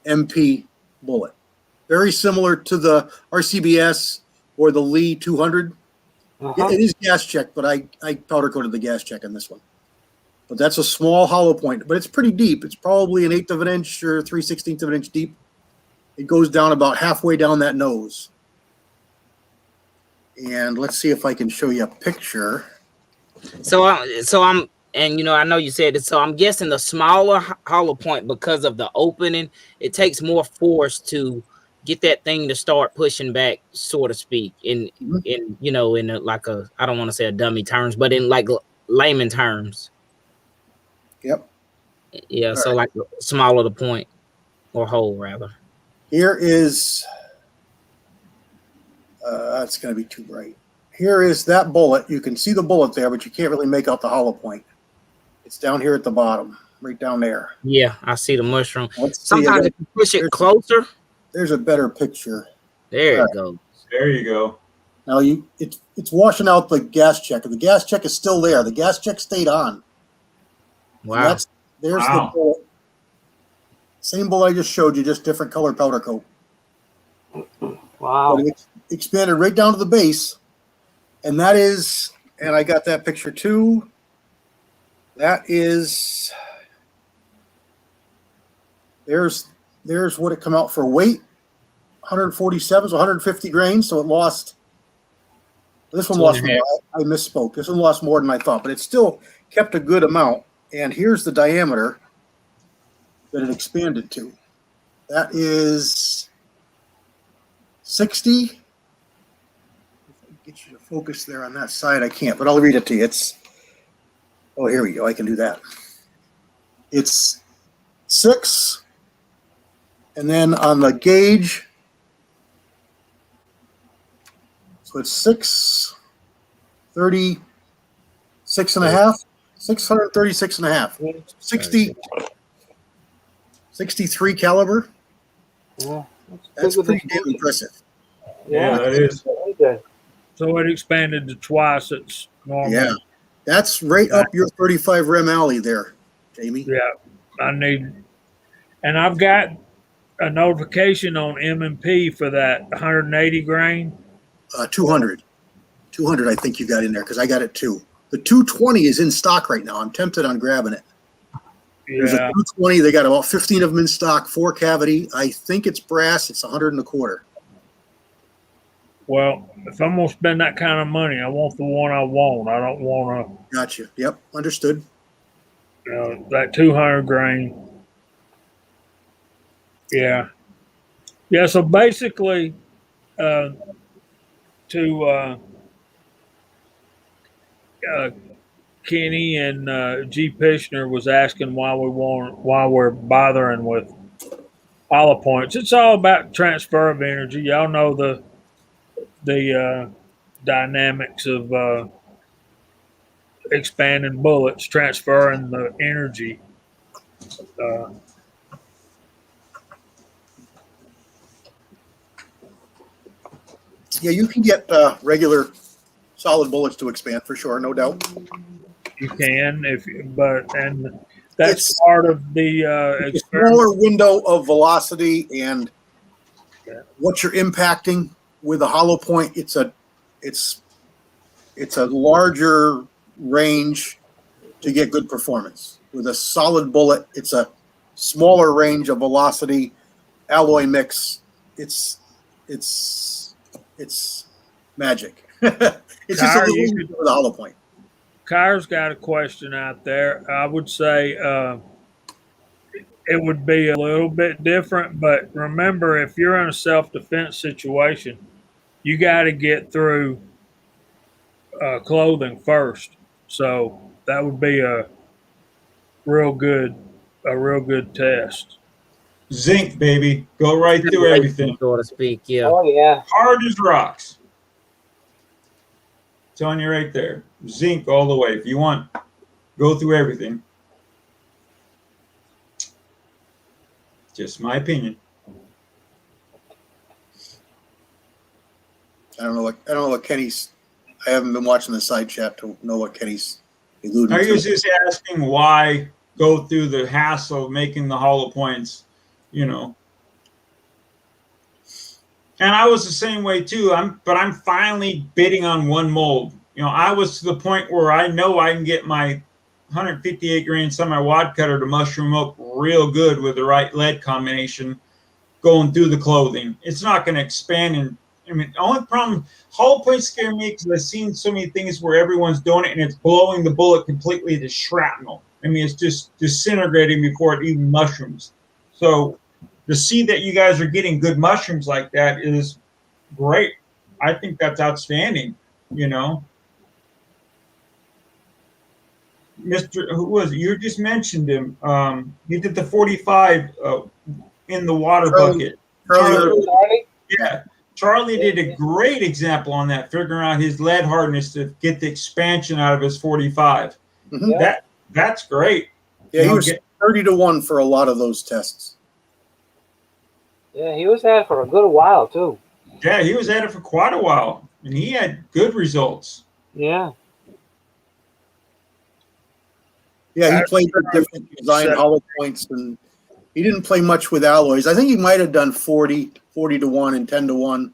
MP bullet. Very similar to the RCBS or the Lee 200. It is gas check, but I powder coated the gas check on this one. But that's a small hollow point, but it's pretty deep. It's probably 1/8 of an inch or 3/16 of an inch deep. It goes down about halfway down that nose. And let's see if I can show you a picture. So I'm, and I know you said it. So I'm guessing the smaller hollow point, because of the opening, it takes more force to get that thing to start pushing back, so to speak, in in like a, I don't want to say a dummy terms, but in like layman terms. Yep. Yeah. All So right. like smaller the point or hole rather. Here is. It's going to be too bright. Here is that bullet. You can see the bullet there, but you can't really make out the hollow point. It's down here at the bottom, right down there. Yeah, I see the mushroom. Let's see. Sometimes if you push it closer, there's a better picture. there it goes. There you go. Now it's washing out the gas check. The gas check is still there. The gas check stayed on. Wow. There's the bullet. Same bullet I just showed you, just different color powder coat. Wow. But it expanded right down to the base. And that is, and I got that picture too. That is, there's what it come out for weight. 147, so 150 grains. So it lost. This one lost more. I misspoke. This one lost more than I thought, but it still kept a good amount. And here's the diameter that it expanded to. That is 60. If I get you to focus there on that side, I can't, but I'll read it to you. Oh, here we go. I can do that. It's 6. And then on the gauge, so it's 636 and a half, 636 and a half, 63 caliber. Yeah, That's pretty damn impressive. Yeah, that is. So it expanded to twice its normal. Yeah, that's right up your 35 rem alley there, Jamie. Yeah, and I've got a notification on M&P for that 180 grain. 200, I think you got in there because I got it too. The 220 is in stock right now. I'm tempted on grabbing it. There's a 220. They got about 15 of them in stock, 4 cavity. I think it's brass. It's 100 and a quarter. Well, if I'm gonna spend that kind of money, I want the one I want. I don't want to. Gotcha. Yep, understood. That 200 grain. Yeah. So basically, Kenny and G. Pishner was asking why we're bothering with hollow points. It's all about transfer of energy. Y'all know the dynamics of expanding bullets, transferring the energy. Yeah, you can get regular solid bullets to expand for sure, no doubt. You can, and that's part of the smaller window of velocity and what you're impacting with a hollow point. It's a larger range to get good performance. With a solid bullet, it's a smaller range of velocity, alloy mix. It's magic. It's just a little easier with a hollow point. Kyra's got a question out there. I would say it would be a little bit different, but remember, if you're in a self-defense situation, you got to get through clothing first. So that would be a real good test. Zinc, baby. Go right through everything. So to speak, yeah. Oh, yeah. Hard as rocks. Telling you right there. Zinc all the way. If you want, go through everything. Just my opinion. I don't know what Kenny's. I haven't been watching the side chat to know what Kenny's alluding I to. was just asking why go through the hassle of making the hollow points, And I was the same way too. I'm finally bidding on one mold. I was to the point where I know I can get my 158 grain semi-wad cutter to mushroom up real good with the right lead combination going through the clothing. It's not going to expand. The only problem, hollow points scare me because I've seen so many things where everyone's doing it and it's blowing the bullet completely to shrapnel. It's just disintegrating before it even mushrooms. So to see that you guys are getting good mushrooms like that is great. I think that's outstanding. You know, Mr. Who was it? You just mentioned him. He did the 45 in the water bucket. Charlie? Yeah, Charlie did a great example on that, figuring out his lead hardness to get the expansion out of his 45. Mhm. That's great. Yeah, he was 30-1 for a lot of those tests. Yeah, he was at it for a good while too. Yeah, he was at it for quite a while, and he had good results. Yeah. Yeah, he played with different design hollow points, and he didn't play much with alloys. I think he might have done 40-1, and 10-1,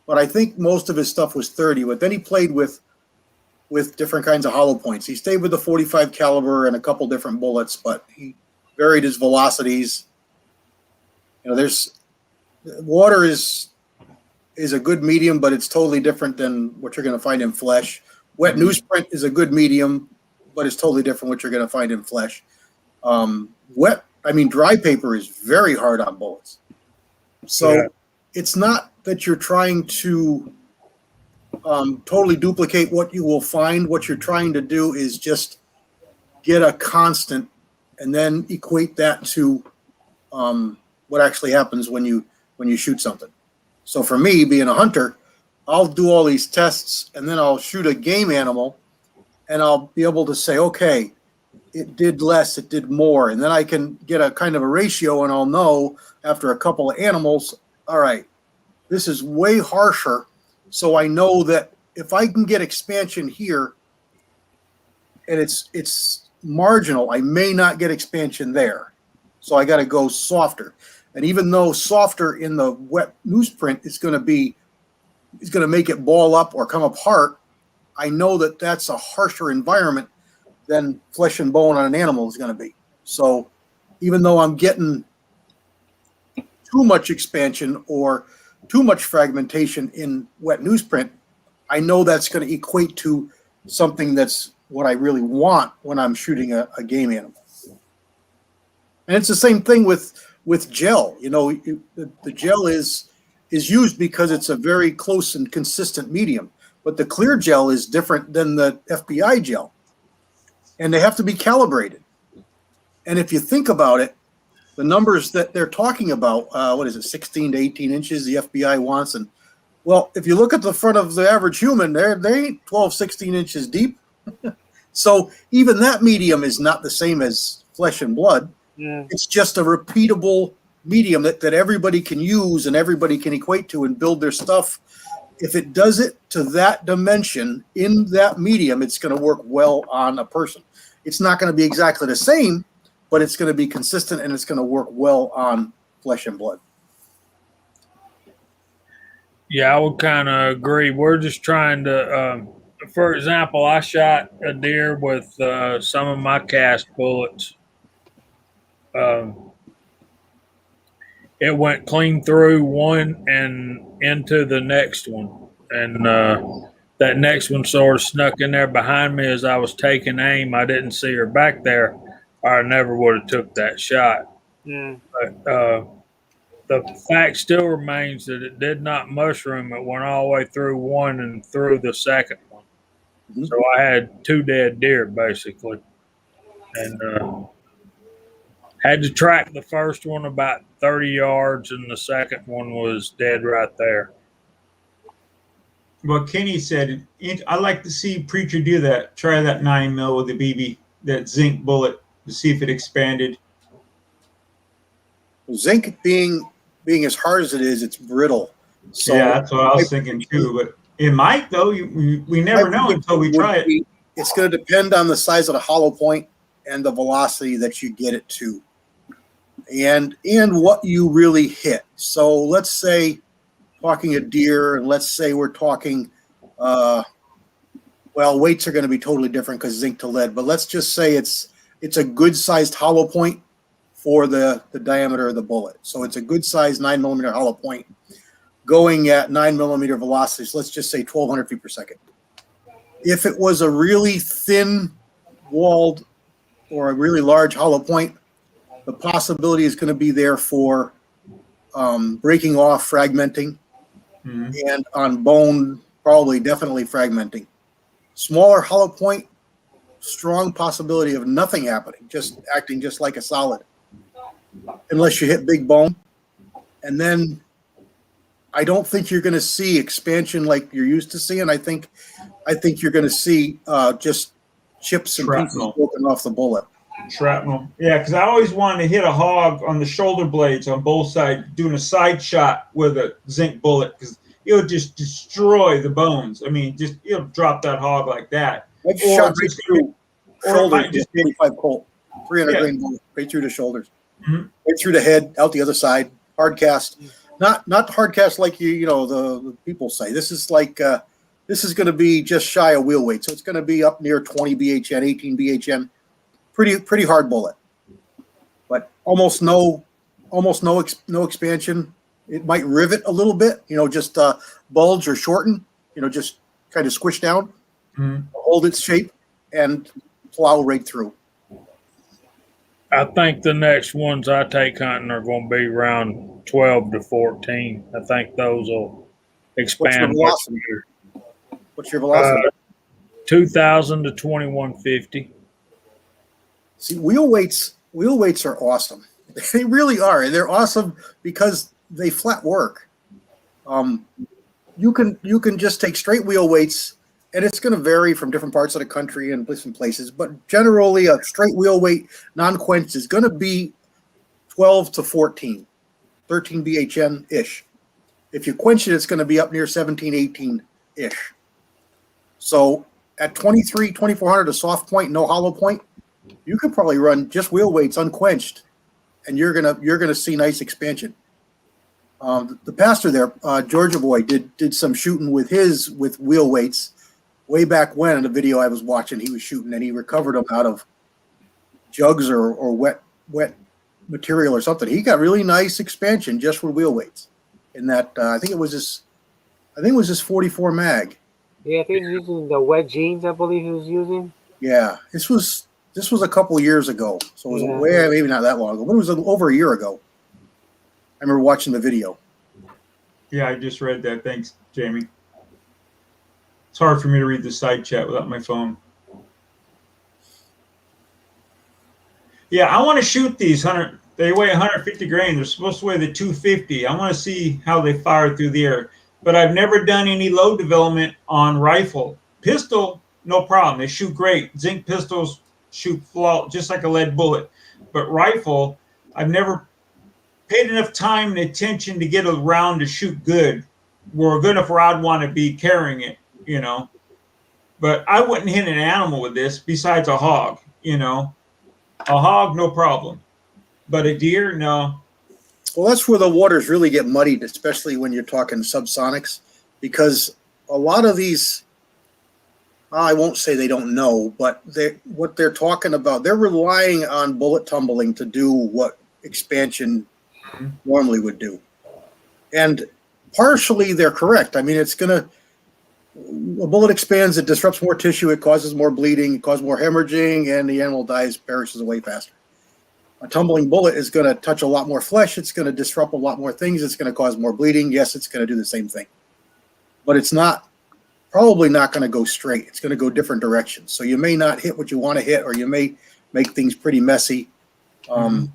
but I think most of his stuff was 30. But then he played with different kinds of hollow points. He stayed with the 45 caliber and a couple different bullets, but he varied his velocities. You know, there's water is a good medium, but it's totally different than what you're going to find in flesh. Wet newsprint is a good medium, but it's totally different what you're going to find in flesh. Dry paper is very hard on bullets. So it's not that you're trying to totally duplicate what you will find. What you're trying to do is just get a constant and then equate that to what actually happens when you shoot something. So for me, being a hunter, I'll do all these tests and then I'll shoot a game animal and I'll be able to say, okay, it did less, it did more. And then I can get a kind of a ratio and I'll know after a couple of animals, all right, this is way harsher. So I know that if I can get expansion here and it's marginal, I may not get expansion there. So I got to go softer. And even though softer in the wet newsprint is going to make it ball up or come apart, I know that that's a harsher environment than flesh and bone on an animal is going to be. So even though I'm getting too much expansion or too much fragmentation in wet newsprint, I know that's going to equate to something that's what I really want when I'm shooting a game animal. And it's the same thing with gel. You know, the gel is used because it's a very close and consistent medium. But the clear gel is different than the FBI gel. And they have to be calibrated. And if you think about it, the numbers that they're talking about, 16 to 18 inches the FBI wants. And, well, if you look at the front of the average human, they ain't 12, 16 inches deep. So even that medium is not the same as flesh and blood. Yeah. It's just a repeatable medium that everybody can use and everybody can equate to and build their stuff. If it does it to that dimension in that medium, it's going to work well on a person. It's not going to be exactly the same, but it's going to be consistent and it's going to work well on flesh and blood. Yeah, I would kind of agree. We're just trying to, for example, I shot a deer with some of my cast bullets. It went clean through one and into the next one. And that next one sort of snuck in there behind me as I was taking aim. I didn't see her back there, or I never would have took that shot. Yeah. But the fact still remains that it did not mushroom. It went all the way through one and through the second one. Mm-hmm. So I had two dead deer, basically. And had to track the first one about 30 yards, and the second one was dead right there. Well, Kenny said, I like to see Preacher do that. Try that 9mm with the BB, that zinc bullet, to see if it expanded. Zinc being as hard as it is, it's brittle. So yeah, that's what I was thinking too. But it might, though. We never know until we try it. It's going to depend on the size of the hollow point and the velocity that you get it to, and what you really hit. So let's say talking a deer, and let's say we're talking, weights are going to be totally different because zinc to lead. But let's just say it's a good sized hollow point for the diameter of the bullet. So it's a good sized 9mm hollow point going at 9mm velocities. Let's just say 1,200 feet per second. If it was a really thin walled or a really large hollow point, the possibility is going to be there for breaking off, fragmenting, and on bone, probably definitely fragmenting. Smaller hollow point, strong possibility of nothing happening, just acting just like a solid, unless you hit big bone. And then I don't think you're going to see expansion like you're used to seeing. I think you're going to see just chips and pieces Shrapnel. broken off the bullet. Shrapnel. Yeah, because I always wanted to hit a hog on the shoulder blades on both sides, doing a side shot with a zinc bullet, because it'll just destroy the bones. I mean, just it'll drop that hog like that. I've shot right through shoulders, just 45 Colt, 300 grain bullet, right through the shoulders, right through the head, out the other side, hard cast. Not hard cast like the people say. This is like this is going to be just shy of wheel weight, so it's going to be up near 20 BHN, 18 BHN. Pretty hard bullet, but almost no expansion. It might rivet a little bit, just bulge or shorten, just kind of squish down, hold its shape, and plow right through. I think the next ones I take hunting are going to be around 12 to 14. I think those will expand. What's your velocity? 2,000 to 2,150. See, wheel weights are awesome. They really are. They're awesome because they flat work. You can just take straight wheel weights, and it's going to vary from different parts of the country and different places. But generally, a straight wheel weight non-quenched is going to be 12 to 14, 13 BHN ish. If you quench it, it's going to be up near 17, 18 ish. So at 23, 2400, a soft point, no hollow point, you could probably run just wheel weights unquenched, and you're gonna see nice expansion. The pastor there, Georgia boy, did some shooting with wheel weights way back when. In the video I was watching, he was shooting and he recovered them out of jugs or wet material or something. He got really nice expansion just with wheel weights. In that, I think it was this 44 mag. Yeah, I think he's using the wet jeans. I believe he was using. Yeah, this was a couple years ago, so it was maybe not that long ago, but it was over a year ago. I remember watching the video. Yeah, I just read that. Thanks, Jamie. It's hard for me to read the side chat without my phone. Yeah, I want to shoot these 100. They weigh 150 grain. They're supposed to weigh the 250. I want to see how they fire through the air. But I've never done any load development on rifle. Pistol, no problem. They shoot great. Zinc pistols shoot just like a lead bullet. But rifle, I've never paid enough time and attention to get a round to shoot good. We're good enough where I'd want to be carrying it, But I wouldn't hit an animal with this besides a hog, A hog, no problem. But a deer, no. Well, that's where the waters really get muddied, especially when you're talking subsonics, because a lot of these, I won't say they don't know, but what they're talking about, they're relying on bullet tumbling to do what expansion normally would do. And partially they're correct. I mean, a bullet expands, it disrupts more tissue, it causes more bleeding, it causes more hemorrhaging, and the animal perishes away faster. A tumbling bullet is going to touch a lot more flesh. It's going to disrupt a lot more things. It's going to cause more bleeding. Yes, it's going to do the same thing. But it's probably not going to go straight. It's going to go different directions. So you may not hit what you want to hit, or you may make things pretty messy. I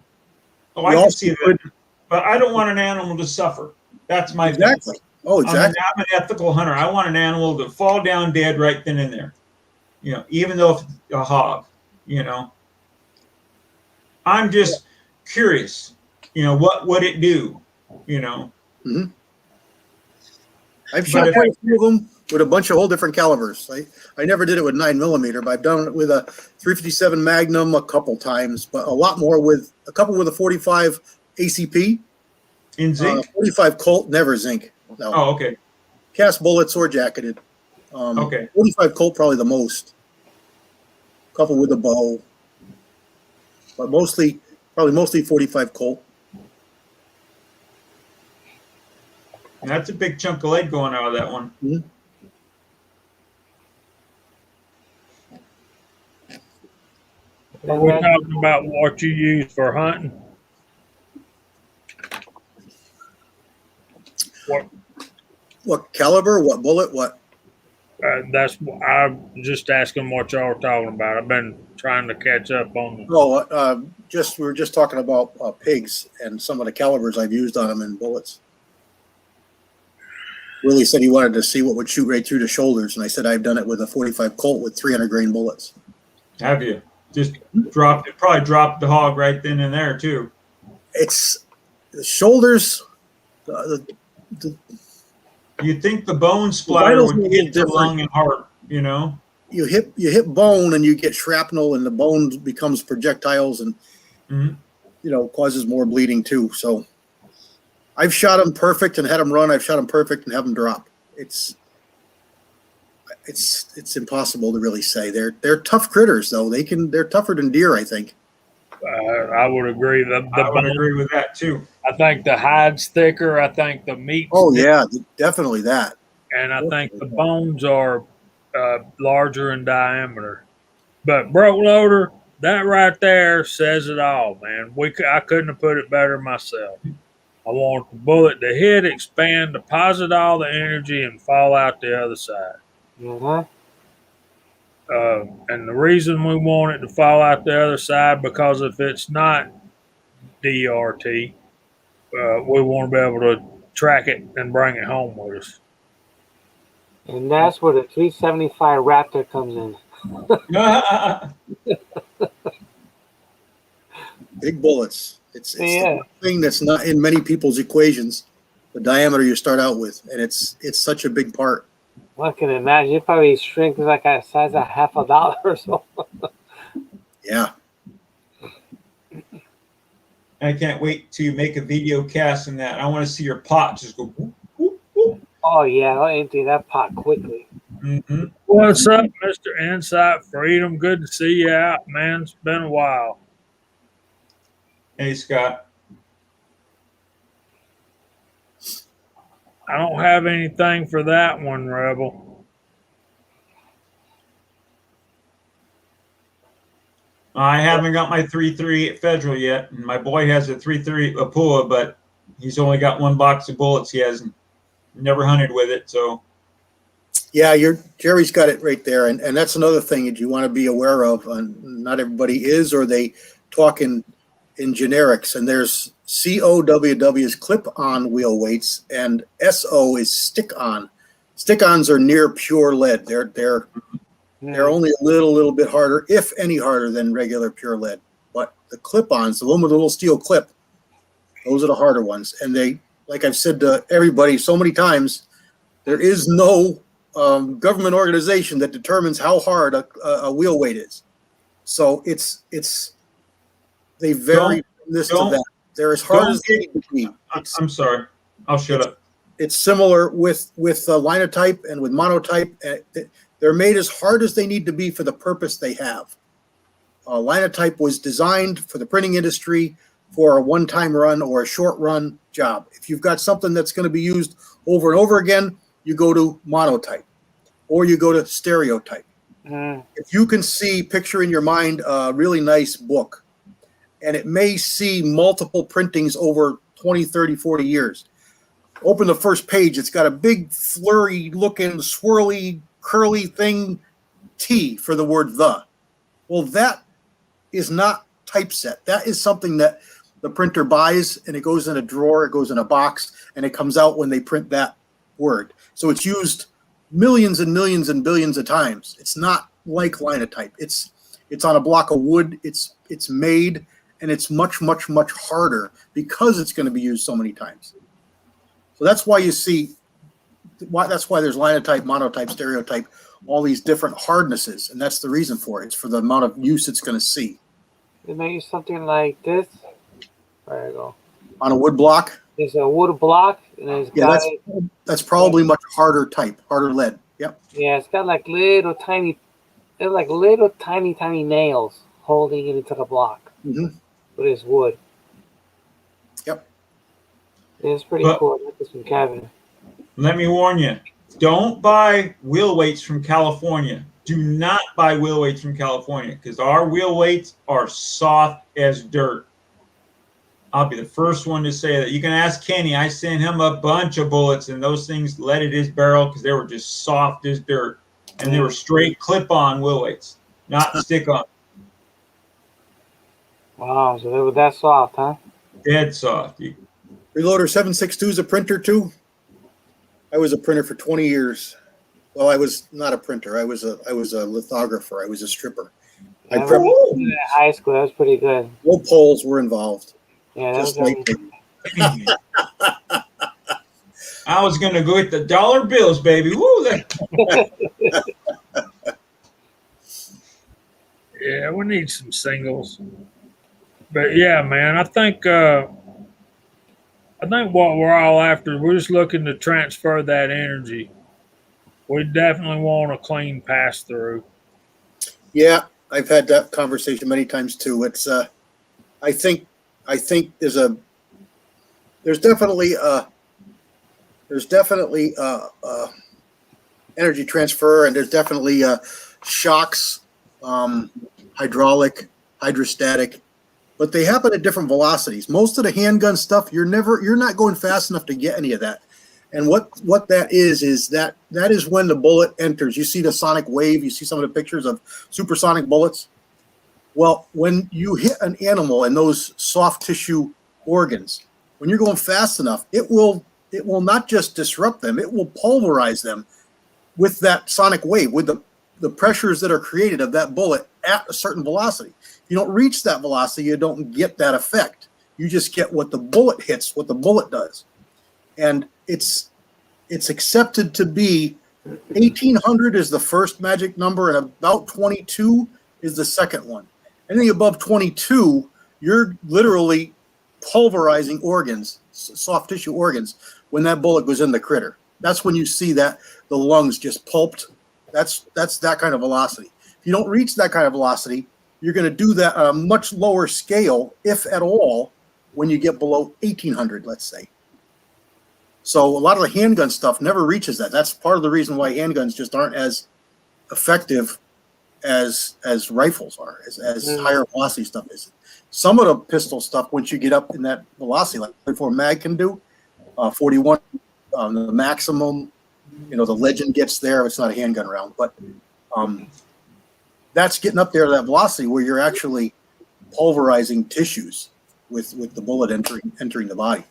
can see that. But I don't want an animal to suffer. That's my exactly. thing. Oh, exactly. I'm an ethical hunter. I want an animal to fall down dead right then and there. Even though it's a hog, I'm just curious, what would it do, Mm-hmm. I've shot quite a few of them with a bunch of whole different calibers. I never did it with 9mm, but I've done it with a 357 Magnum a couple times, but a lot more with a couple with a 45 ACP. In zinc? 45 Colt, never zinc. No. Oh, okay. Cast bullets or jacketed. Okay. 45 Colt probably the most. A couple with a bow. But mostly 45 Colt. And that's a big chunk of lead going out of that one. Mm-hmm. We're talking about what you use for hunting. What caliber? What bullet? What? I'm just asking what y'all are talking about. I've been trying to catch up on them. Oh, we were just talking about pigs and some of the calibers I've used on them in bullets. Willie said he wanted to see what would shoot right through the shoulders, and I said I've done it with a 45 Colt with 300 grain bullets. Have you? Just dropped it. Probably dropped the hog right then and there too. It's the shoulders. You'd think the bone splatter vitals are a would little hit the different. lung and heart, you know? You hit bone and you get shrapnel, and the bone becomes projectiles, and causes more bleeding too. So I've shot them perfect and had them run. I've shot them perfect and have them drop. It's impossible to really say. They're tough critters though. They're tougher than deer, I think. I would agree. I would agree with that too. I think the hide's thicker. I think the meat's yeah, definitely that. And I think the bones are larger in diameter. But broke loader, that right there says it all, man. I couldn't have put it better myself. I want the bullet to hit, expand, deposit all the energy, and fall out the other side. Mm-hmm. And the reason we want it to fall out the other side, because if it's not DRT, we want to be able to track it and bring it home with us. And that's where the 375 Raptor comes in. Big bullets. It's Yeah. the thing that's not in many people's equations. The diameter you start out with, and it's such a big part. Well, I can imagine. You probably shrink like a size of $50 or so. Yeah. I can't wait to make a video cast in that. I want to see your pot just go whoop, whoop, whoop. Oh, yeah. I'll empty that pot quickly. Mm-hmm. What's up, Mr. Insight Freedom? Good to see you out, man. It's been a while. Hey, Scott. I don't have anything for that one, Rebel. I haven't got my 3.38 Federal yet, and my boy has a 3.30 Apua, but he's only got one box of bullets. He hasn't never hunted with it, so. Yeah, Jerry's got it right there, and that's another thing that you want to be aware of. Not everybody is, or they talk in generics. And there's COWW is clip-on wheel weights, and SO is stick-on. Stick-ons are near pure lead. They're only a little bit harder, if any harder, than regular pure lead. But the clip-ons, the one with a little steel clip, those are the harder ones. And they, like I've said to everybody so many times, there is no government organization that determines how hard a wheel weight is. So they vary from this to that. They're as hard as they need to be. I'm sorry. I'll shut up. It's similar with linotype and with monotype. They're made as hard as they need to be for the purpose they have. Linotype was designed for the printing industry for a one-time run or a short run job. If you've got something that's going to be used over and over again, you go to monotype or you go to stereotype. If you can picture in your mind a really nice book, and it may see multiple printings over 20, 30, 40 years. Open the first page. It's got a big flurry looking, swirly, curly thing, T for the word the. Well, that is not typeset. That is something that the printer buys, and it goes in a drawer, it goes in a box, and it comes out when they print that word. So it's used millions and millions and billions of times. It's not like linotype. It's on a block of wood. It's made, and it's much, much, much harder because it's going to be used so many times. So that's why that's why there's linotype, monotype, stereotype, all these different hardnesses, and that's the reason for it. It's for the amount of use it's going to see. They make you something like this. There you go. On a wood block? There's a wood block, and it's got that's probably much harder type, harder lead. Yep. Yeah, it's got like little tiny nails holding it into the block. Mm-hmm. But it's wood. Yep. It's pretty cool. I like this from Kevin. Let me warn you. Don't buy wheel weights from California. Do not buy wheel weights from California because our wheel weights are soft as dirt. I'll be the first one to say that. You can ask Kenny. I sent him a bunch of bullets, and those things leaded his barrel because they were just soft as dirt, and they were straight clip-on will weights, not stick-on. Wow, so they were that soft, huh? Dead soft. Reloader 762 is a printer too. I was a printer for 20 years. Well, I was not a printer. I was a lithographer. I was a stripper. Yeah, in high school, that was pretty good. No poles were involved. Yeah, that Just was like I was gonna go with the dollar bills, baby. Woo! Yeah, we need some singles. But yeah, man, I think what we're all after, we're just looking to transfer that energy. We definitely want a clean pass through. yeah, I've had that conversation many times too. It's I think there's definitely energy transfer, and there's definitely shocks, hydraulic, hydrostatic, but they happen at different velocities. Most of the handgun stuff, you're not going fast enough to get any of that. And what that is that is when the bullet enters. You see the sonic wave. You see some of the pictures of supersonic bullets. Well, when you hit an animal and those soft tissue organs, when you're going fast enough, it will not just disrupt them, it will pulverize them with that sonic wave, with the pressures that are created of that bullet at a certain velocity. If you don't reach that velocity, you don't get that effect. You just get what the bullet hits, what the bullet does. And it's accepted to be 1800 is the first magic number, and about 22 is the second one. Anything above 22, you're literally pulverizing organs, soft tissue organs, when that bullet goes in the critter. That's when you see that the lungs just pulped. That's that kind of velocity. If you don't reach that kind of velocity, you're going to do that on a much lower scale, if at all, when you get below 1800, let's say. So a lot of the handgun stuff never reaches that. That's part of the reason why handguns just aren't as effective as rifles are, as higher velocity stuff is. Some of the pistol stuff, once you get up in that velocity, like 44 mag can do, 41, the maximum, the Legend gets there. It's not a handgun round, but that's getting up there to that velocity where you're actually pulverizing tissues with the bullet entering the body.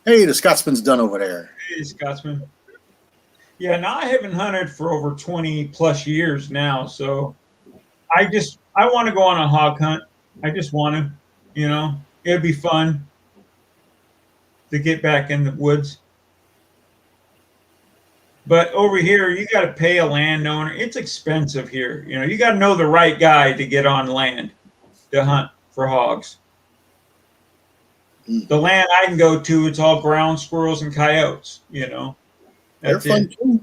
Hey, the Scotsman's done over there. Hey, Scotsman. Yeah, now I haven't hunted for over 20 plus years now, so I want to go on a hog hunt. I just want to, it'd be fun to get back in the woods. But over here, you got to pay a landowner. It's expensive here. You got to know the right guy to get on land to hunt for hogs. The land I can go to, it's all ground squirrels and coyotes, That's They're fun too.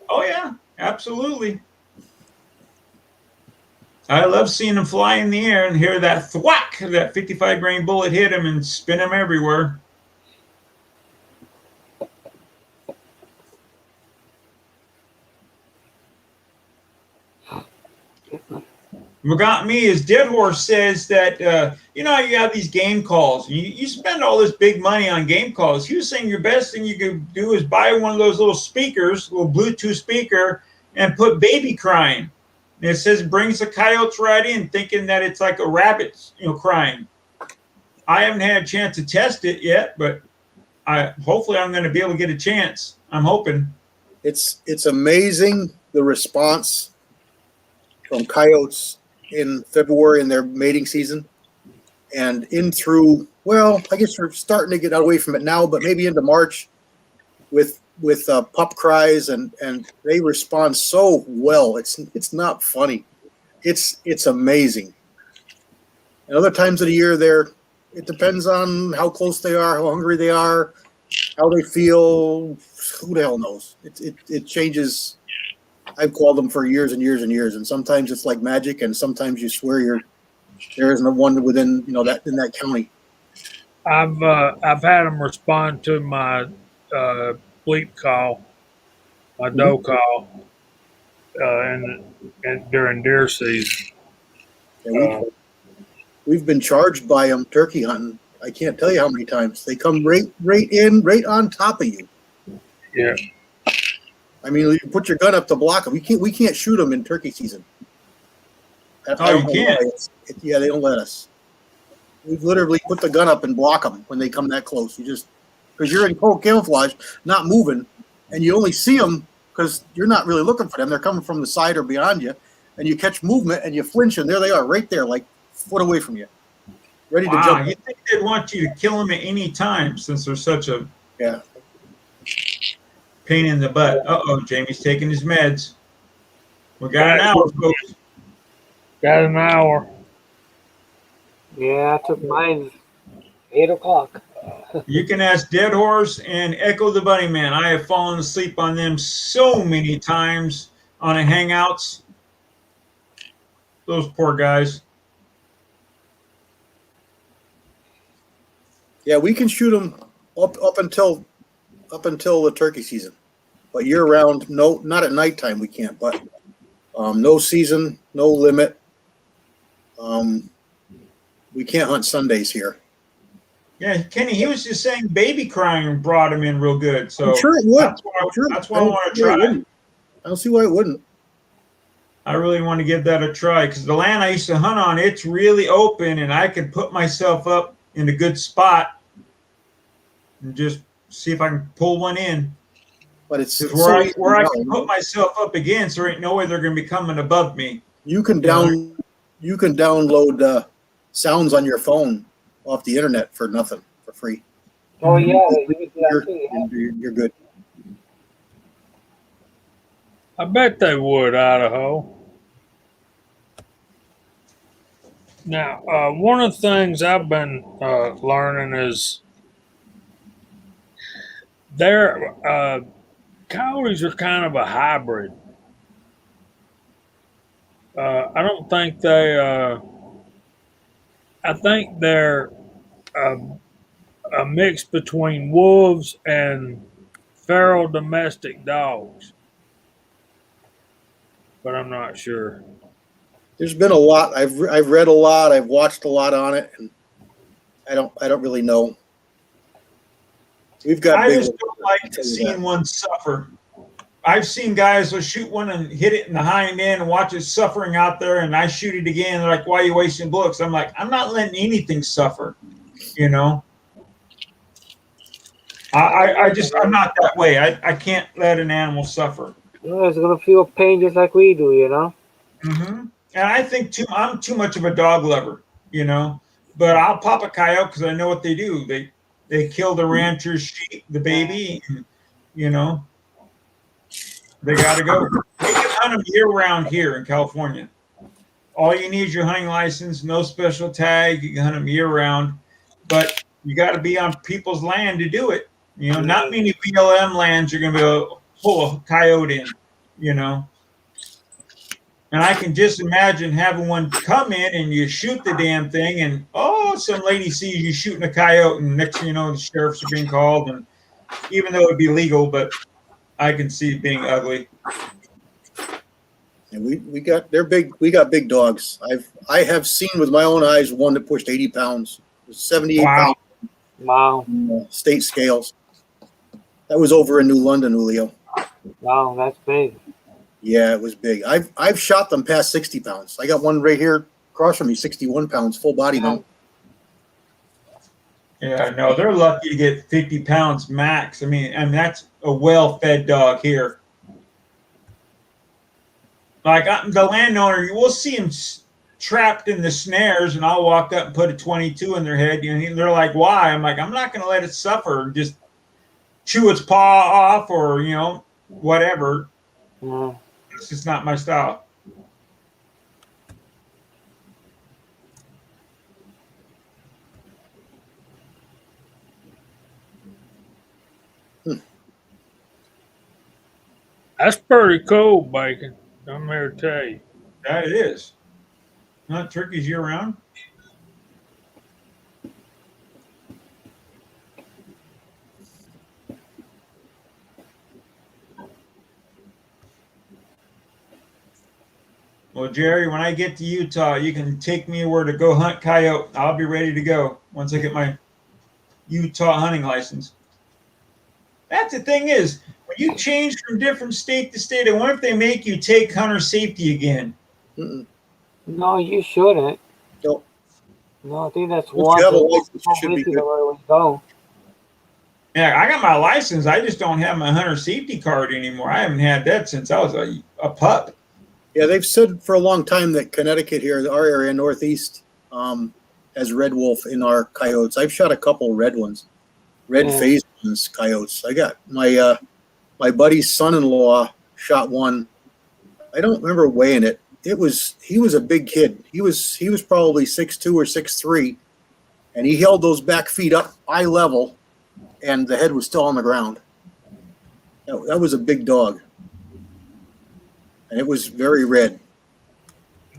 Oh, yeah, absolutely. I love seeing them fly in the air and hear that thwack, that 55 grain bullet hit them and spin them everywhere. What got me is Dead Horse says that, you have these game calls. You spend all this big money on game calls. He was saying your best thing you could do is buy one of those little speakers, little Bluetooth speaker, and put baby crying. And it says it brings the coyotes right in, thinking that it's like a rabbit, crying. I haven't had a chance to test it yet, but hopefully I'm going to be able to get a chance. I'm hoping. It's amazing the response from coyotes in February in their mating season, and in through, well, I guess we're starting to get away from it now, but maybe into March with pup cries, and they respond so well. It's not funny. It's amazing. And other times of the year, it depends on how close they are, how hungry they are, how they feel. Who the hell knows? It changes. I've called them for years and years and years, and sometimes it's like magic, and sometimes you swear there isn't one within that in that county. I've had them respond to my bleep call, my doe call, and during deer season. Yeah, we've been charged by them turkey hunting. I can't tell you how many times they come right on top of you. Yeah. I mean, you put your gun up to block them. We can't shoot them in turkey season. Oh, you can't? Yeah, they don't let us. We've literally put the gun up and block them when they come that close. You just because you're in cold camouflage, not moving, and you only see them because you're not really looking for them. They're coming from the side or beyond you, and you catch movement and you flinch, and there they are, right there, like a foot away from you, ready to jump. You think they'd want you to kill them at any time since they're such a pain in the butt? Uh-oh, Jamie's taking his meds. We got an hour, folks. Got an hour. Yeah, I took mine 8 o'clock. You can ask Dead Horse and Echo the Bunny Man. I have fallen asleep on them so many times on a Hangouts. Those poor guys. Yeah, we can shoot them up until the turkey season, but year round, no, not at nighttime we can't. But no season, no limit. We can't hunt Sundays here. Yeah, Kenny, he was just saying baby crying brought him in real good. So I'm sure it would. That's why I want to try. I don't see why it wouldn't. I really want to give that a try because the land I used to hunt on, it's really open, and I could put myself up in a good spot and just see if I can pull one in. But it's where I can put myself up against. There ain't no way they're going to be coming above me. You can download sounds on your phone off the internet for nothing, for free. Oh yeah, you're good. I bet they would, Idaho. Now, one of the things I've been learning is coyotes are kind of a hybrid. I don't think I think they're a mix between wolves and feral domestic dogs, but I'm not sure. There's been a lot. I've read a lot. I've watched a lot on it, and I don't really know. We've got. I just don't like seeing one suffer. I've seen guys will shoot one and hit it in the hind end and watch it suffering out there, and I shoot it again. They're like, "Why are you wasting bullets?" I'm like, "I'm not letting anything suffer," you know. I'm not that way. I can't let an animal suffer. No, it's gonna feel pain just like we do, you know. Mm-hmm. And I think I'm too much of a dog lover, you know. But I'll pop a coyote because I know what they do. They kill the rancher's sheep, the baby, and, you know. They got to go. You can hunt them year-round here in California. All you need is your hunting license, no special tag. You can hunt them year-round, but you got to be on people's land to do it. You know, not many BLM lands you're going to be able to pull a coyote in, you know. And I can just imagine having one come in and you shoot the damn thing, and some lady sees you shooting a coyote, and next thing you know, the sheriffs are being called. And even though it'd be legal, but I can see it being ugly. And we got big dogs. I have seen with my own eyes one that pushed 80 pounds, 78 pounds. Wow. State scales. That was over in New London, Julio. Wow, that's big. Yeah, it was big. I've shot them past 60 pounds. I got one right here across from me, 61 pounds, full body mount. Yeah, no, they're lucky to get 50 pounds max. I mean, that's a well-fed dog here. Like the landowner, you will see him trapped in the snares, and I'll walk up and put a 22 in their head. You know, they're like, "Why?" I'm like, "I'm not going to let it suffer and just chew its paw off, or whatever." It's just not my style. That's pretty cool, Bacon. I'm here to tell you. That it is. Not turkeys year round. Well, Jerry, when I get to Utah, you can take me where to go hunt coyote. I'll be ready to go once I get my Utah hunting license. That's the thing is, when you change from different state to state, I wonder if they make you take hunter safety again. Mm-mm. No, you shouldn't. No. No, I think that's Once you have a license, you should probably be the good. right way to go. Yeah, I got my license. I just don't have my hunter safety card anymore. I haven't had that since I was a pup. Yeah, they've said for a long time that Connecticut here, our area, Northeast, has red wolf in our coyotes. I've shot a couple red ones, red Yeah. phased ones, coyotes. I got my buddy's son-in-law shot one. I don't remember weighing it. He was a big kid. He was probably 6'2" or 6'3", and he held those back feet up eye level, and the head was still on the ground. That was a big dog, and it was very red.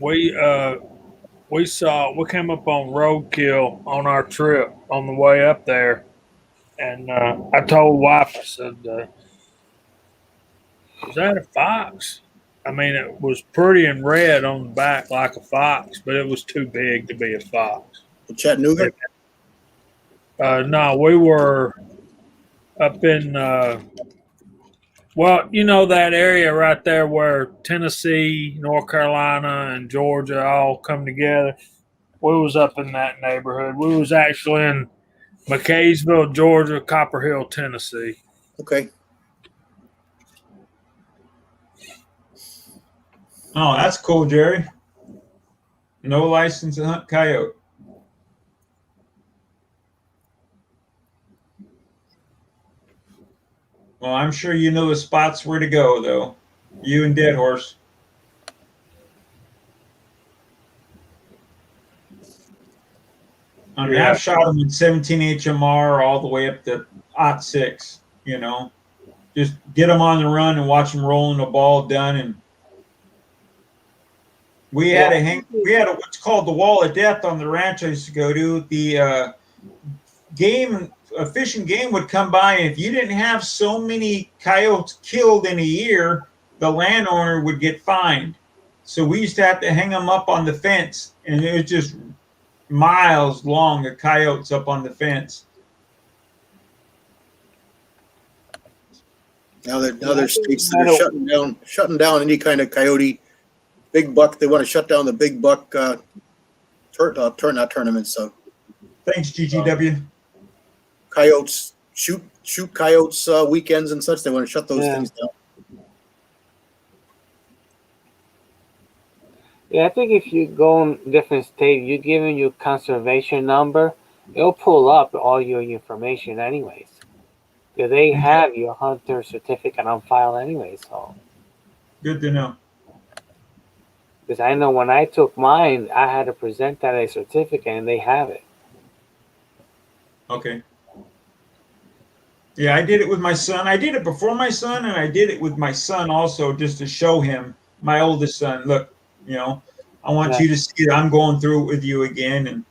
We came up on roadkill on our trip on the way up there, and I told wife, I said, "Is that a fox?" I mean, it was pretty and red on the back like a fox, but it was too big to be a fox. Chattanooga. No, we were up in well, you know that area right there where Tennessee, North Carolina, and Georgia all come together. We was up in that neighborhood. We was actually in McKaysville, Georgia, Copper Hill, Tennessee. Okay. Oh, that's cool, Jerry. No license to hunt coyote. Well, I'm sure you know the spots where to go, though. You and Dead Horse. I mean, Yeah. I've shot them in 17 HMR all the way up to .6. You know, just get them on the run and watch them rolling the ball done. And we had what's called the Wall of Death on the ranch I used to go to. The fishing game would come by, and if you didn't have so many coyotes killed in a year, the landowner would get fined. So we used to have to hang them up on the fence, and it was just miles long of coyotes up on the fence. Now there's states that are shutting down any kind of coyote, big buck. They want to shut down the big buck not tournaments. So Thanks, GGW. Coyotes shoot coyotes weekends and such. They want to shut those things down. Yeah, I think if you go in different states, you give them your conservation number, it'll pull up all your information anyways. Because they have your hunter certificate on file anyway, so. Good to know. Because I know when I took mine, I had to present that as a certificate, and they have it. Okay. Yeah, I did it with my son. I did it before my son, and I did it with my son also, just to show him, my oldest son, look, you know, I want you to see that I'm going through it with you again. And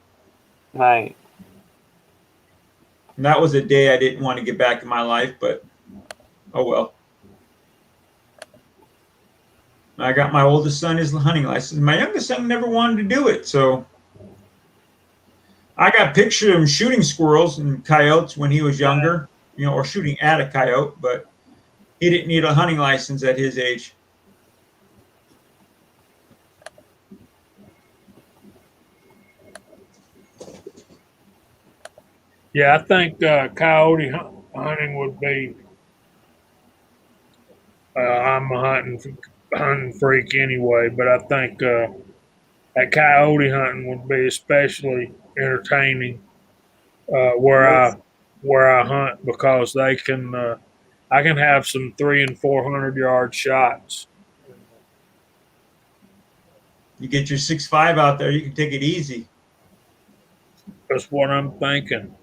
right. And that was a day I didn't want to get back in my life, but oh well. I got my oldest son his hunting license. My youngest son never wanted to do it, so I got pictures of him shooting squirrels and coyotes when he was younger, you know, or shooting at a coyote, but he didn't need a hunting license at his age. Yeah, I think coyote hunting would be. I'm a hunting freak anyway, but I think that coyote hunting would be especially entertaining where I hunt, because they can I can have some 300 and 400 yard shots. You get your 6.5 out there, you can take it easy. That's what I'm thinking.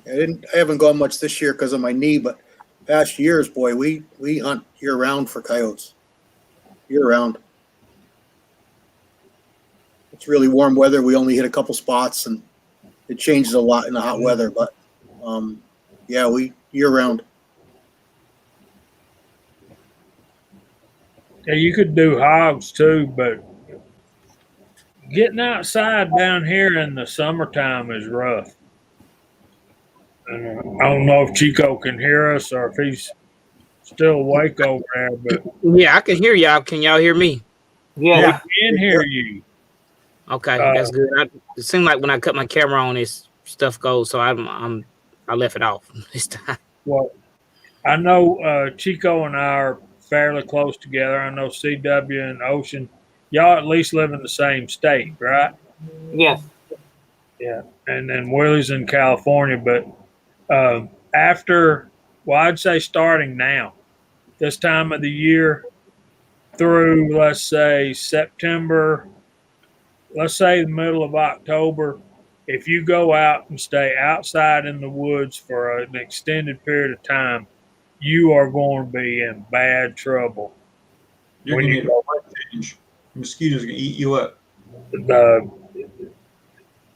I haven't gone much this year because of my knee, but past years, boy, we hunt year round for coyotes. Year round. It's really warm weather. We only hit a couple spots, and it changes a lot in the hot weather. But yeah, we year round. Yeah, you could do hogs too, but getting outside down here in the summertime is rough. And I don't know if Chico can hear us or if he's still awake over there, but Yeah, I can hear y'all. Can y'all hear me? we Yeah. can hear you. Okay, Uh, that's good. It seemed like when I cut my camera on, this stuff goes, so I left it off this time. well, I know Chico and I are fairly close together. I know CW and Ocean. Y'all at least live in the same state, right? Yes. Yeah. And then Willie's in California, but after, well, I'd say starting now, this time of the year through, let's say, September, let's say the middle of October, if you go out and stay outside in the woods for an extended period of time, you are going to be in bad trouble. You're When gonna you need a go, blood change. Mosquitoes are gonna eat you up. the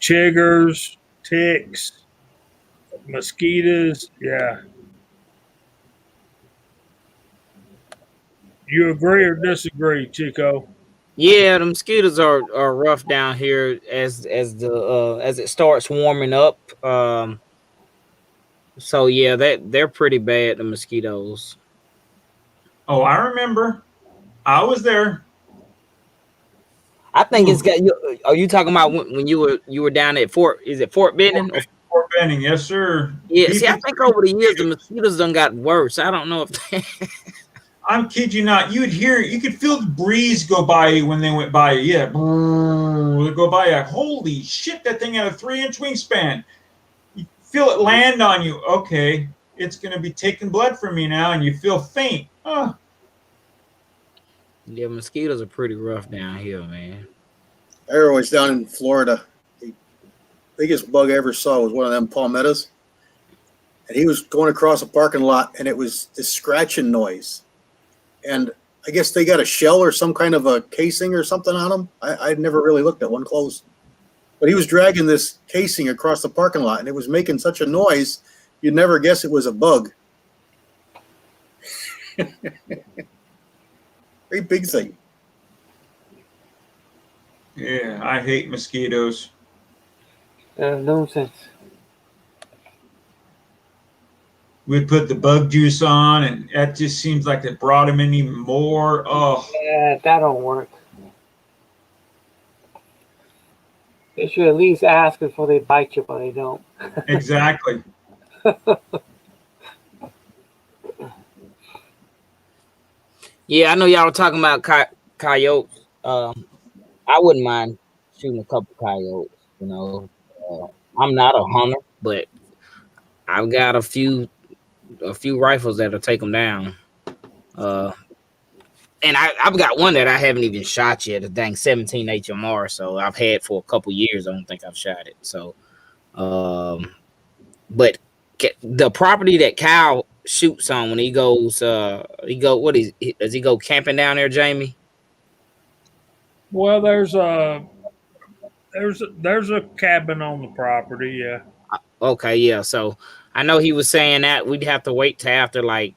chiggers, ticks, mosquitoes, yeah. You agree or disagree, Chico? Yeah, the mosquitoes are rough down here as it starts warming up. So yeah, they're pretty bad. The mosquitoes. Oh, I remember. I was there. I think it's Ooh, got. Are you talking about when you were down at Fort? Is it Fort Benning? Or, Fort Benning, yes, sir. yeah. See, I People, think over the years the mosquitoes done got worse. I don't know if. I'm kid you not. You could feel the breeze go by you when they went by you. Yeah, they go by you. Holy shit, that thing had a 3-inch wingspan. You feel it land on you. Okay, it's gonna be taking blood from you now, and you feel faint. Oh, Yeah, mosquitoes are pretty rough down here, man. I was down in Florida. The biggest bug I ever saw was one of them palmettos. And he was going across a parking lot, and it was this scratching noise. And I guess they got a shell or some kind of a casing or something on them. I'd never really looked at one close. But he was dragging this casing across the parking lot, and it was making such a noise, you'd never guess it was a bug. Very big thing. yeah, I hate mosquitoes. Nonsense. We put the bug juice on, and that just seems like it brought him in even more. Oh, Yeah, that don't work. They should at least ask before they bite you, but they don't. exactly. Yeah, I know y'all were talking about coyotes. I wouldn't mind shooting a couple coyotes. You know, I'm not a hunter, but I've got a few rifles that'll take them down. Uh, and I've got one that I haven't even shot yet, a dang 17 HMR. So I've had for a couple years. I don't think I've shot it. So, but the property that Kyle shoots on when he goes, does he go camping down there, Jamie? Well, there's a cabin on the property, yeah. Okay, yeah. So I know he was saying that we'd have to wait to after like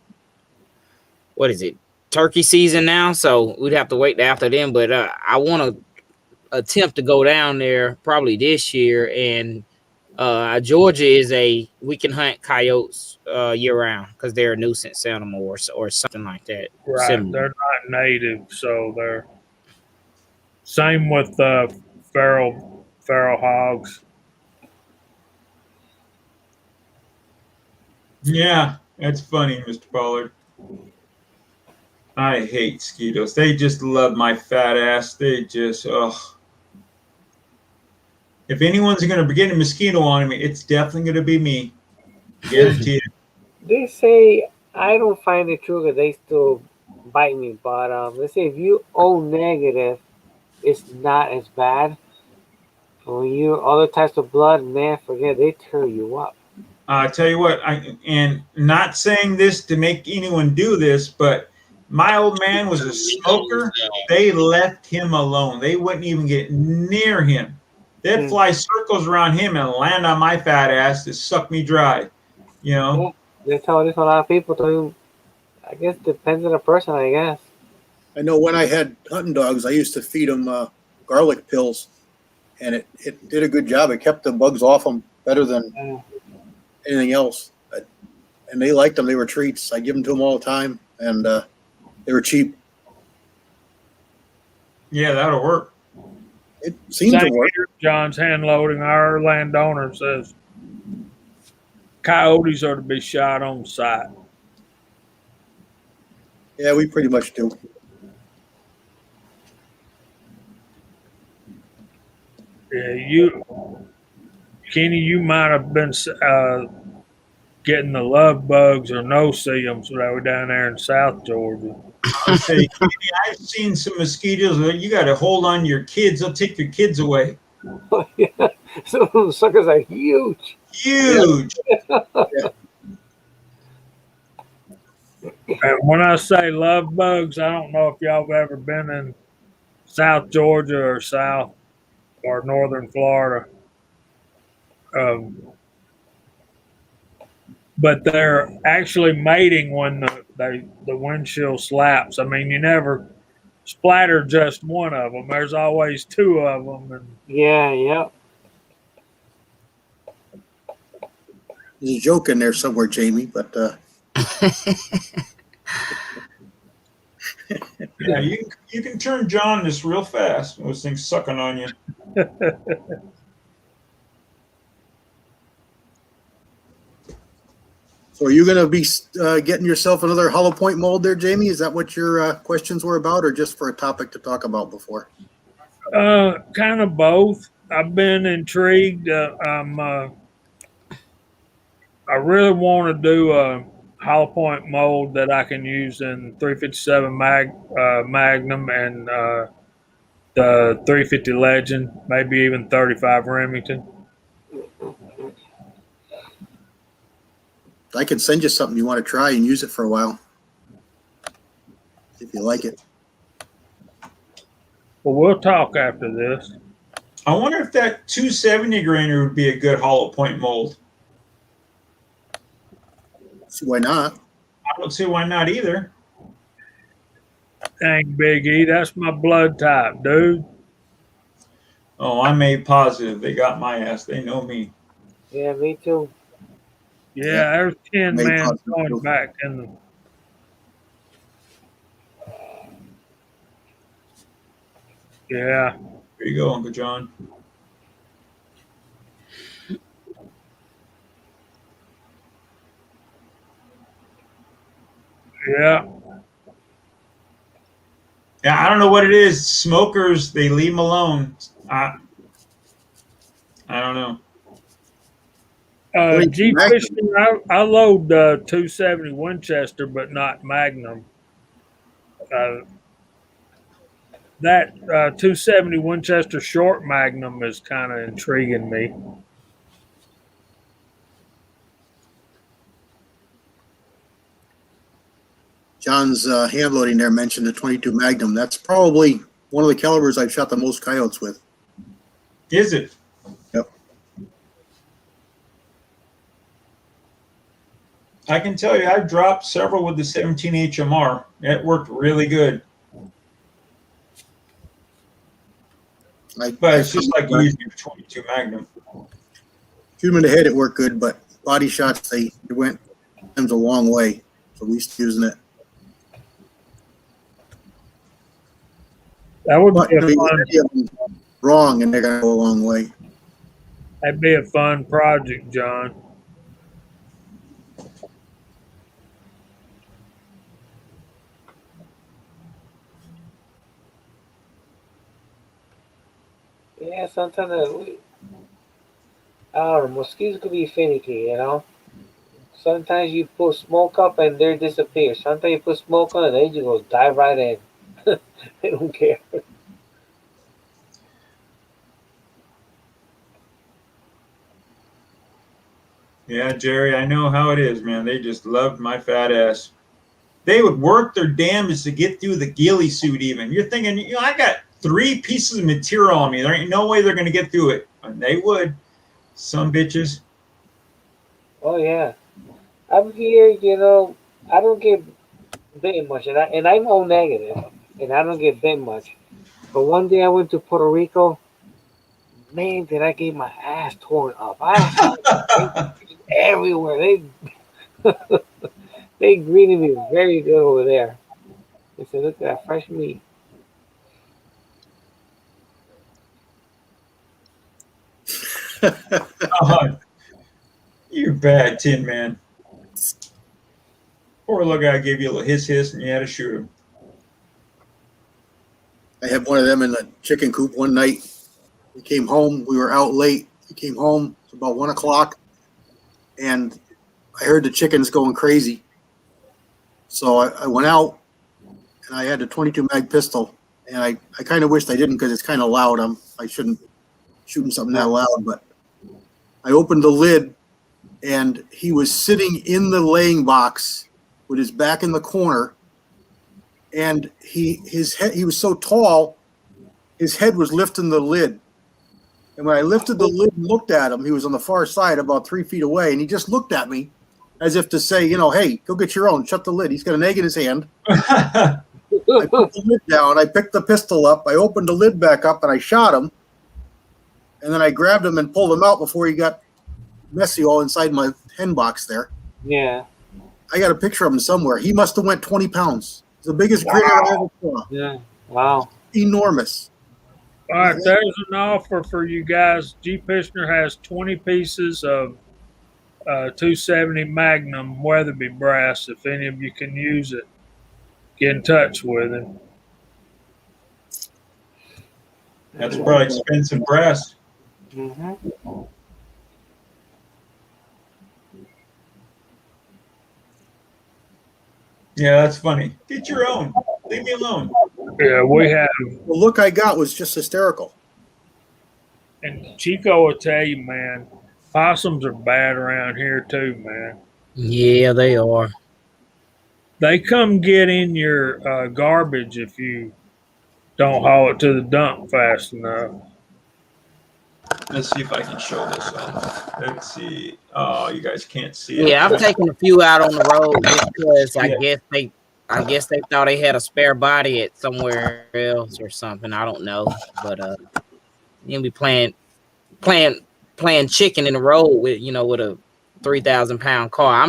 what is it, turkey season now? So we'd have to wait to after then. But I want to attempt to go down there probably this year. And Georgia we can hunt coyotes year round because they're a nuisance animal or something like that. Right. Similar. They're not native, so they're same with feral hogs. Yeah, that's funny, Mr. Pollard. I hate mosquitoes. They just love my fat ass. They just, ugh. If anyone's going to get a mosquito on me, it's definitely going to be me. Guarantee it. They say I don't find it true that they still bite me, but they say if you O negative, it's not as bad. But when you other types of blood, man, forget they tear you up. I tell you what, and not saying this to make anyone do this, but my old man was a smoker. They left him alone. They wouldn't even get near him. They'd fly circles around him and land on my fat ass to suck me dry. You know? Yeah, they tell this a lot of people. To, I guess depends on the person. I guess. I know when I had hunting dogs, I used to feed them garlic pills, and it did a good job. It kept the bugs off them better than anything else. And they liked them. They were treats. I give them to them all the time, and they were cheap. Yeah, that'll work. It seemed to Same work. here, John's hand loading. Our landowner says coyotes are to be shot on sight. Yeah, we pretty much do. Yeah, Kenny, you might have been getting the love bugs or no-see-ums when I was down there in South Georgia. I say, I've seen some mosquitoes that you got to hold on to your kids. They'll take your kids away. Yeah. Some of those suckers are huge. Huge. And when I say love bugs, I don't know if y'all have ever been in South Georgia or South or Northern Florida. But they're actually mating when the wind chill slaps. I mean, you never splatter just one of them. There's always two of them. And Yeah. There's a joke in there somewhere, Jamie, but Yeah, you can turn John this real fast. Those things sucking on you. so are you going to be getting yourself another hollow point mold there, Jamie? Is that what your questions were about, or just for a topic to talk about before? kind of both. I've been intrigued. I really want to do a hollow point mold that I can use in 357 Magnum and the 350 Legend, maybe even 35 Remington. I can send you something you want to try and use it for a while, if you like it. Well, we'll talk after this. I wonder if that 270 grainer would be a good hollow point mold. See, why not? I don't see why not either. Dang, Big E, that's my blood type, dude. Oh, I'm A positive. They got my ass. They know me. Yeah, me too. Yeah, there's 10 Maybe man positive going too. back in the. Yeah. There you go, Uncle John. Yeah. Yeah, I don't know what it is. Smokers, they leave them alone. I don't know. G Fishing, I load 270 Winchester, but not Magnum. That 270 Winchester short Magnum is kind of intriguing me. John's hand loading there mentioned the 22 Magnum. That's probably one of the calibers I've shot the most coyotes with. Is it? Yep. I can tell you, I've dropped several with the 17 HMR. It worked really good. But it's just like using a 22 Magnum. Shoot them in the head, it worked good, but body shots, they went a long way. So we used to using it. That would But be a fun. Wrong, and they're gonna go a long way. That'd be a fun project, John. Yeah, sometimes I don't know, mosquitoes could be finicky, you know. Sometimes you put smoke up and they disappear. Sometimes you put smoke on and they just go dive right in. They don't care. Yeah, Jerry, I know how it is, man. They just loved my fat ass. They would work their damnedest to get through the ghillie suit even. You're thinking, I got 3 pieces of material on me. There ain't no way they're going to get through it. And they would. Some bitches. Oh yeah. I'm here, you know, I don't get bitten much and I'm O negative. and I don't get bit much. But one day I went to Puerto Rico. Man, did I get my ass torn up? I had everywhere. They greeted me very good over there. They said, "Look at that fresh meat." Oh, you're bad, Tin Man. Poor little guy gave you a little hiss, and you had to shoot him. I had one of them in the chicken coop one night. We came home. We were out late. We came home. It was about 1 o'clock, and I heard the chickens going crazy. So I went out, and I had a 22 mag pistol, and I kind of wished I didn't because it's kind of loud. I shouldn't shooting something that loud, but I opened the lid, and he was sitting in the laying box with his back in the corner, and his head, he was so tall, his head was lifting the lid. And when I lifted the lid and looked at him, he was on the far side, about 3 feet away, and he just looked at me as if to say, hey, go get your own. Shut the lid. He's got an egg in his hand. I put the lid down. I picked the pistol up. I opened the lid back up, and I shot him. And then I grabbed him and pulled him out before he got messy all inside my hen box there. Yeah. I got a picture of him somewhere. He must have went 20 pounds. It's the biggest critter I ever saw. Yeah. Wow. Enormous. All right, there's an offer for you guys. G. Pishner has 20 pieces of 270 Magnum Weatherby brass. If any of you can use it, get in touch with him. That's probably expensive brass. Mm-hmm. Yeah, that's funny. Get your own. Leave me alone. Yeah, we have. The look I got was just hysterical. And Chico will tell you, man, possums are bad around here too, man. Yeah, they are. They come get in your garbage if you don't haul it to the dump fast enough. Let's see if I can show this one. Let's see. Oh, you guys can't see it. Yeah, I've taken a few out on the road just because I guess they thought they had a spare body at somewhere else or something. I don't know, but you'll be playing chicken in the road with with a 3,000-pound car.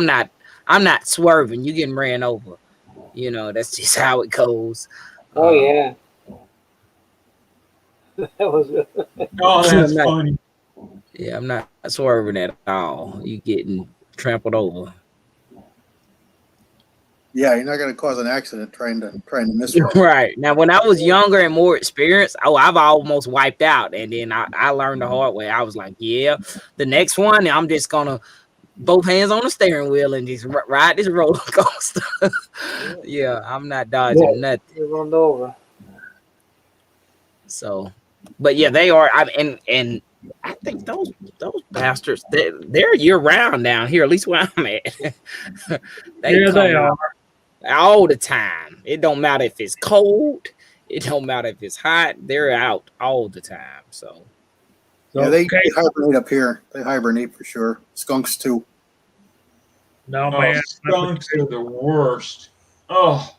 I'm not swerving. You getting ran over. That's just how it goes. Oh yeah. That was good. Oh, that's funny. Yeah, I'm not swerving at all. You getting trampled over. Yeah, you're not going to cause an accident trying to miss one. Right. Now, when I was younger and more experienced, I've almost wiped out. And then I learned the hard way. I was like, yeah, the next one, I'm just going to both hands on the steering wheel and just ride this roller coaster. Yeah, I'm not dodging nothing. You rolled over. So, but yeah, they are. And I think those bastards, they're year round down here, at least where I'm at. They are all the time. It don't matter if it's cold. It don't matter if it's hot. They're out all the time. So yeah, they hibernate up here. They hibernate for sure. Skunks too. No, man. Skunks are the worst. Oh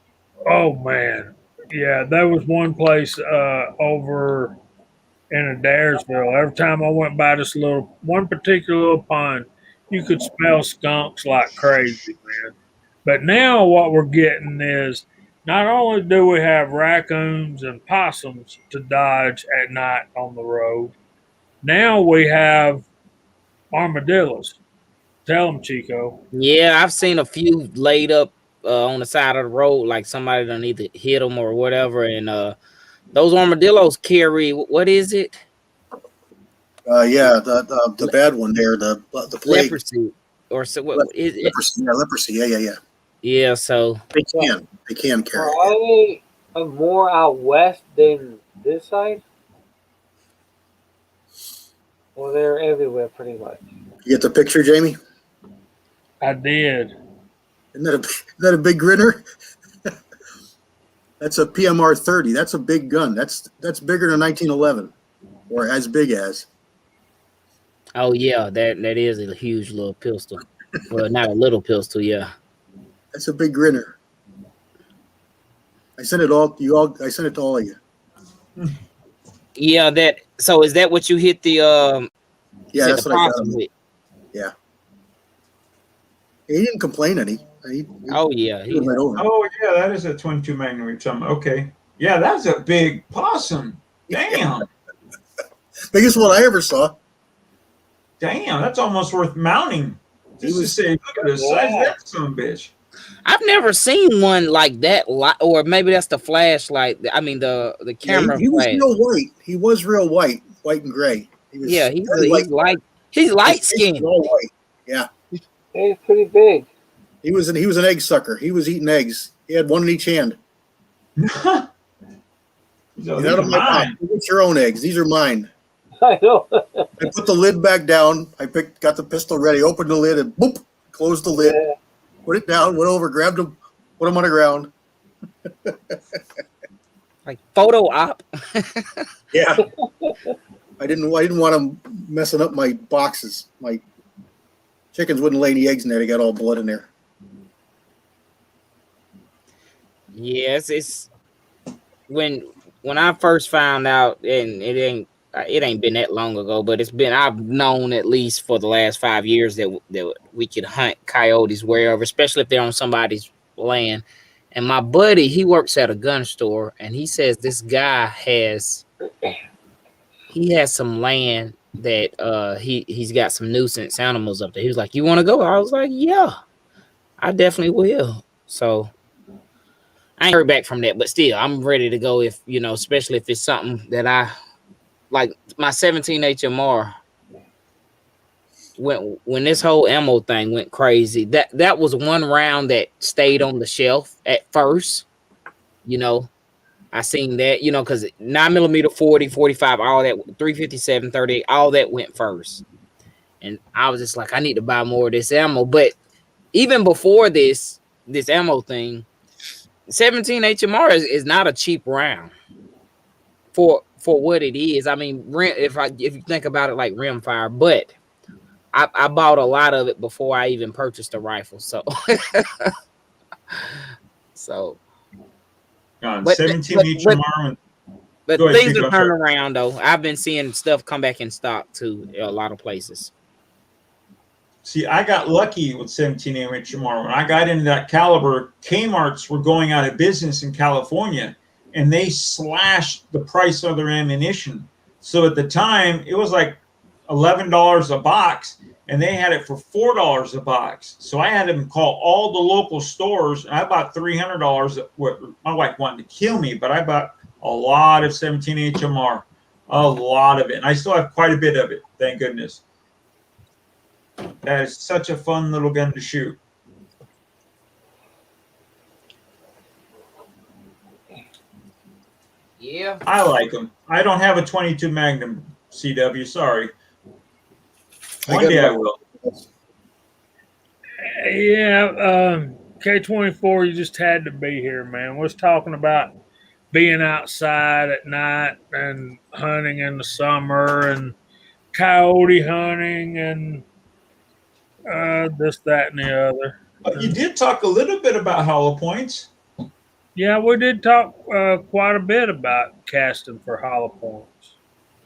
man. Yeah, there was one place over in Adairsville. Every time I went by this one particular little pond, you could smell skunks like crazy, man. But now what we're getting is not only do we have raccoons and possums to dodge at night on the road, now we have armadillos. Tell them, Chico. Yeah, I've seen a few laid up on the side of the road, like somebody done either hit them or whatever. And those armadillos carry, what is it? Yeah, the bad one there, the plague. Leprosy. Or so what is it? Leprosy. Yeah. Yeah, so they can carry. Are they more out west than this side? Well, they're everywhere pretty much. You get the picture, Jamie? I did. Isn't that a big grinner? That's a PMR 30. That's a big gun. That's bigger than 1911, or as big as. Oh yeah, that is a huge little pistol. Well, not a little pistol, yeah. That's a big grinner. I sent it all to you all. I sent it to all of you. Yeah, that. So is that what you hit the Yeah, that's the what I got possum him. with? Yeah. He didn't complain any. Oh yeah, He was right over. Oh yeah, that is a 22 Magnum we're talking about. Okay. Yeah, that's a big possum. Damn. Biggest one I ever saw. Damn, that's almost worth mounting. He Just to was- say, look at the size of that son of a bitch. I've never seen one like that. Or maybe that's the flashlight. I mean the Yeah, camera he was flash. real white. He was real white and gray. He was Yeah, very light. he's His light face was skinned. all white. Yeah, It's pretty big. he was an egg sucker. He was eating eggs. He had one in each hand. So Get these out are of my box. mine. Get your own eggs. These are mine. I know. I put the lid back down. Got the pistol ready. Opened the lid and boop, closed the lid. Yeah. Put it down. Went over, grabbed him, put him on the ground. Like photo op. Yeah. I didn't want him messing up my boxes. My chickens wouldn't lay any eggs in there. They got all blood in there. Yes, it's when I first found out, and it ain't been that long ago, but I've known at least for the last 5 years that we could hunt coyotes wherever, especially if they're on somebody's land. And my buddy, he works at a gun store, and he says this guy has some land that he's got some nuisance animals up there. He was like, "You want to go?" I was like, "Yeah, I definitely will." So I ain't heard back from that, but still, I'm ready to go if, especially if it's something that I like. My 17 HMR, when this whole ammo thing went crazy, that was one round that stayed on the shelf at first. I seen that, because 9mm, 40, 45, all that, 357, 30, all that went first. And I was just like, I need to buy more of this ammo. But even before this ammo thing, 17 HMR is not a cheap round for what it is. I mean, if you think about it like rimfire, but I bought a lot of it before I even purchased a rifle. So but 17 HMR. but Go ahead, things Chico, are I'm turning sorry. around though. I've been seeing stuff come back in stock too a lot of places. See, I got lucky with 17 HMR. When I got into that caliber, Kmart's were going out of business in California, and they slashed the price of their ammunition. So at the time, it was like $11 a box, and they had it for $4 a box. So I had them call all the local stores, and I bought $300. My wife wanted to kill me, but I bought a lot of 17 HMR, a lot of it, and I still have quite a bit of it. Thank goodness. That is such a fun little gun to shoot. Yeah. I like them. I don't have a 22 Magnum, CW. Sorry. One day I will. Yeah, K24, you just had to be here, man. We're talking about being outside at night and hunting in the summer and coyote hunting and this, that, and the other. You did talk a little bit about hollow points. Yeah, we did talk quite a bit about casting for hollow points.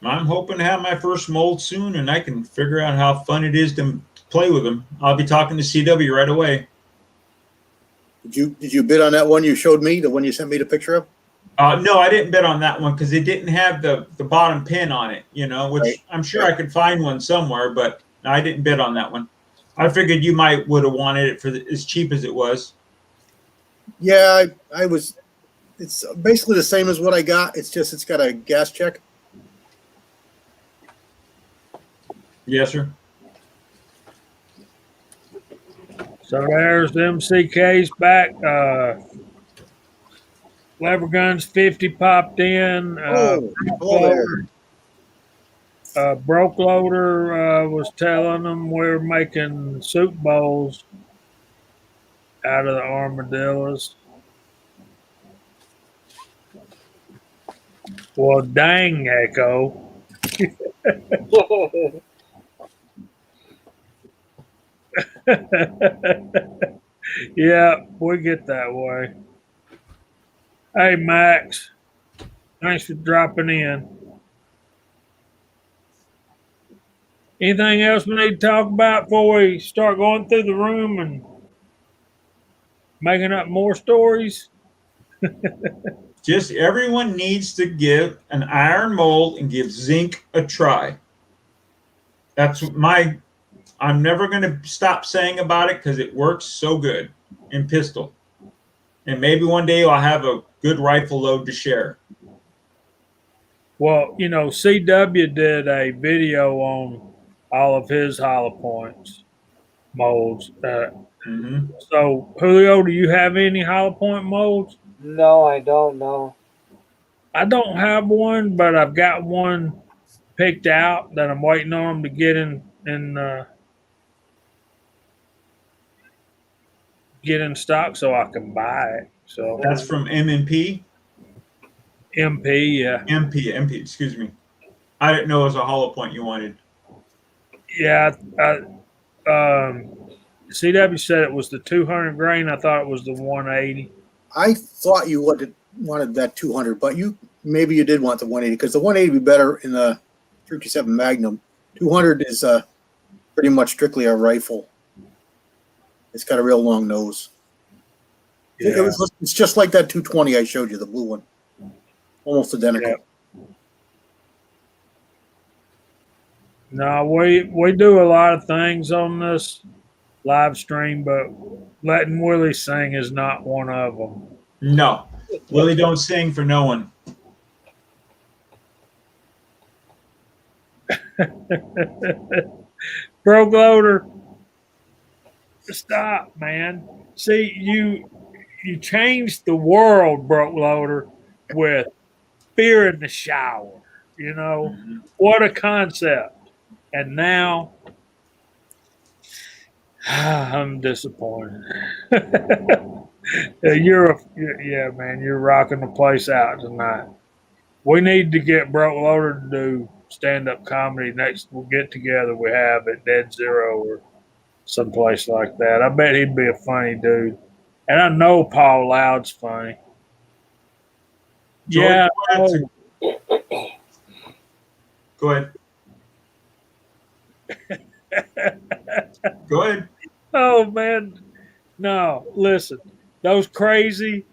I'm hoping to have my first mold soon, and I can figure out how fun it is to play with them. I'll be talking to CW right away. Did you bid on that one you showed me, the one you sent me the picture of? No, I didn't bet on that one because it didn't have the bottom pin on it, which Right. I'm sure I could find one somewhere, but I didn't bet on that one. I figured you would have wanted it for as cheap as it was. Yeah, I was. It's basically the same as what I got. It's got a gas check. Yes, sir. So there's the MCK's back. Lever guns 50 popped in. Hello there. Broke loader was telling them we're making soup bowls out of the armadillos. Well, dang, Echo. Yeah, we get that way. Hey, Max. Thanks for dropping in. Anything else we need to talk about before we start going through the room and making up more stories? Just everyone needs to give an iron mold and give zinc a try. That's my. I'm never going to stop saying about it because it works so good in pistol. And maybe one day I'll have a good rifle load to share. Well, you know, CW did a video on all of his hollow points molds. Mm-hmm. So, Julio, do you have any hollow point molds? No, I don't know. I don't have one, but I've got one picked out that I'm waiting on them to get in stock so I can buy it. So That's from MP. MP, yeah, MP. Excuse me. I didn't know it was a hollow point you wanted. yeah. CW said it was the 200 grain. I thought it was the 180. I thought you wanted that 200, but maybe you did want the 180 because the 180 would be better in the 327 Magnum. 200 is pretty much strictly a rifle. It's got a real long nose. Yeah. It's just like that 220 I showed you, the blue one, almost identical. Yeah. No, we do a lot of things on this live stream, but letting Willie sing is not one of them. No. Willie don't sing for no one. Broke loader, stop, man. See, you changed the world, broke loader, with fear in the shower. You know, what a concept. And now I'm disappointed. Yeah, man, you're rocking the place out tonight. We need to get Broke Loader to do stand-up comedy next. We'll get together. We have at Dead Zero or someplace like that. I bet he'd be a funny dude, and I know Paul Loud's funny. George, Yeah. Go ahead. Go ahead. Oh man, no. Listen, those crazy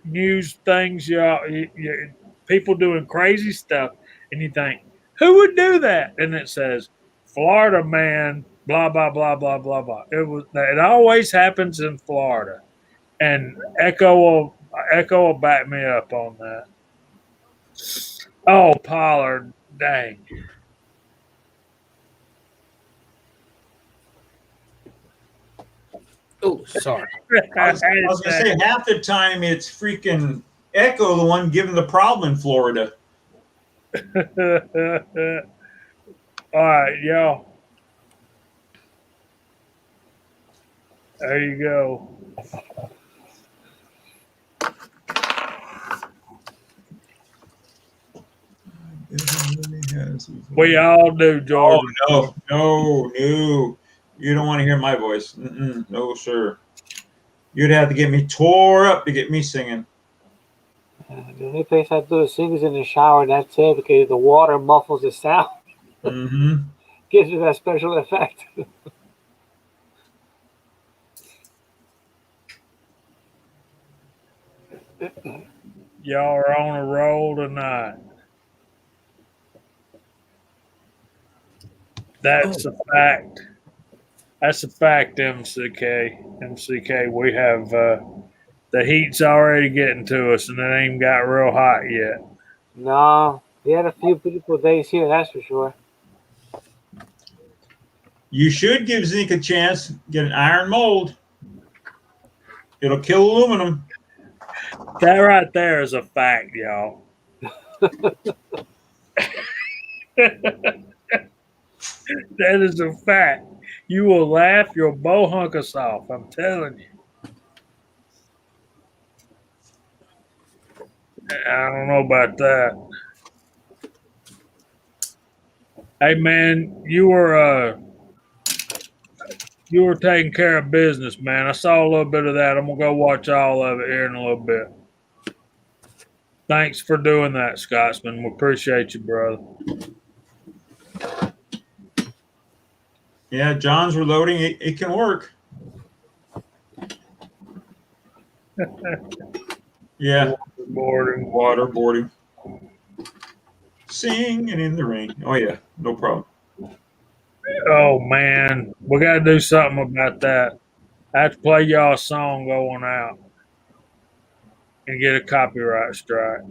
news things. People doing crazy stuff, and you think, who would do that? And it says, Florida man, blah blah blah blah blah blah. It always happens in Florida, and Echo will back me up on that. Oh, Pollard, dang. Oh, sorry. I was going to say half the time it's freaking Echo, the one giving the problem in Florida. All right, y'all. There you go. We all do, George. Oh, no. You don't want to hear my voice. No, sir. You'd have to get me tore up to get me singing. The only place I do sing is in the shower. That's it, because the water muffles the sound. Mm-hmm. Gives you that special effect. Y'all are on a roll tonight. That's a fact. That's a fact, MCK. We have the heat's already getting to us, and it ain't got real hot yet. No, we had a few beautiful days here, that's for sure. You should give zinc a chance. Get an iron mold. It'll kill aluminum. That right there is a fact, y'all. That is a fact. You will laugh your bohunk us off. I'm telling you. I don't know about that. Hey man, you were you were taking care of business, man. I saw a little bit of that. I'm gonna go watch all of it here in a little bit. Thanks for doing that, Scotsman. We appreciate you, brother. Yeah, John's reloading. It can work. Yeah. Waterboarding. Singing in the rain. Oh, yeah. No problem. Oh man, we gotta do something about that. I have to play y'all a song going out and get a copyright strike.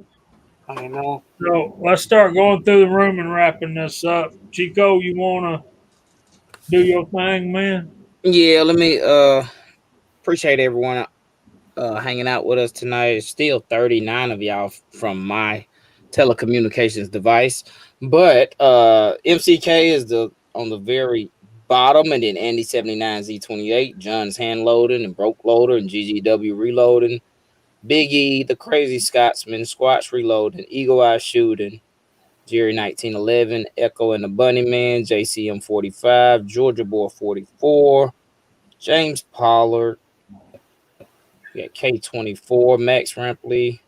I know. So let's start going through the room and wrapping this up. Chico, you wanna do your thing, man? Yeah, let me appreciate everyone hanging out with us tonight. It's still 39 of y'all from my telecommunications device, but MCK is on the very bottom, and then Andy 79Z28, John's hand loading and broke loader, and GGW reloading, Big E, the crazy Scotsman, Squatch reloading, Eagle Eye shooting, Jerry 1911, Echo and the Bunny Man, JCM 45, Georgia Boy 44, James Pollard. We got K24, Max Rampley,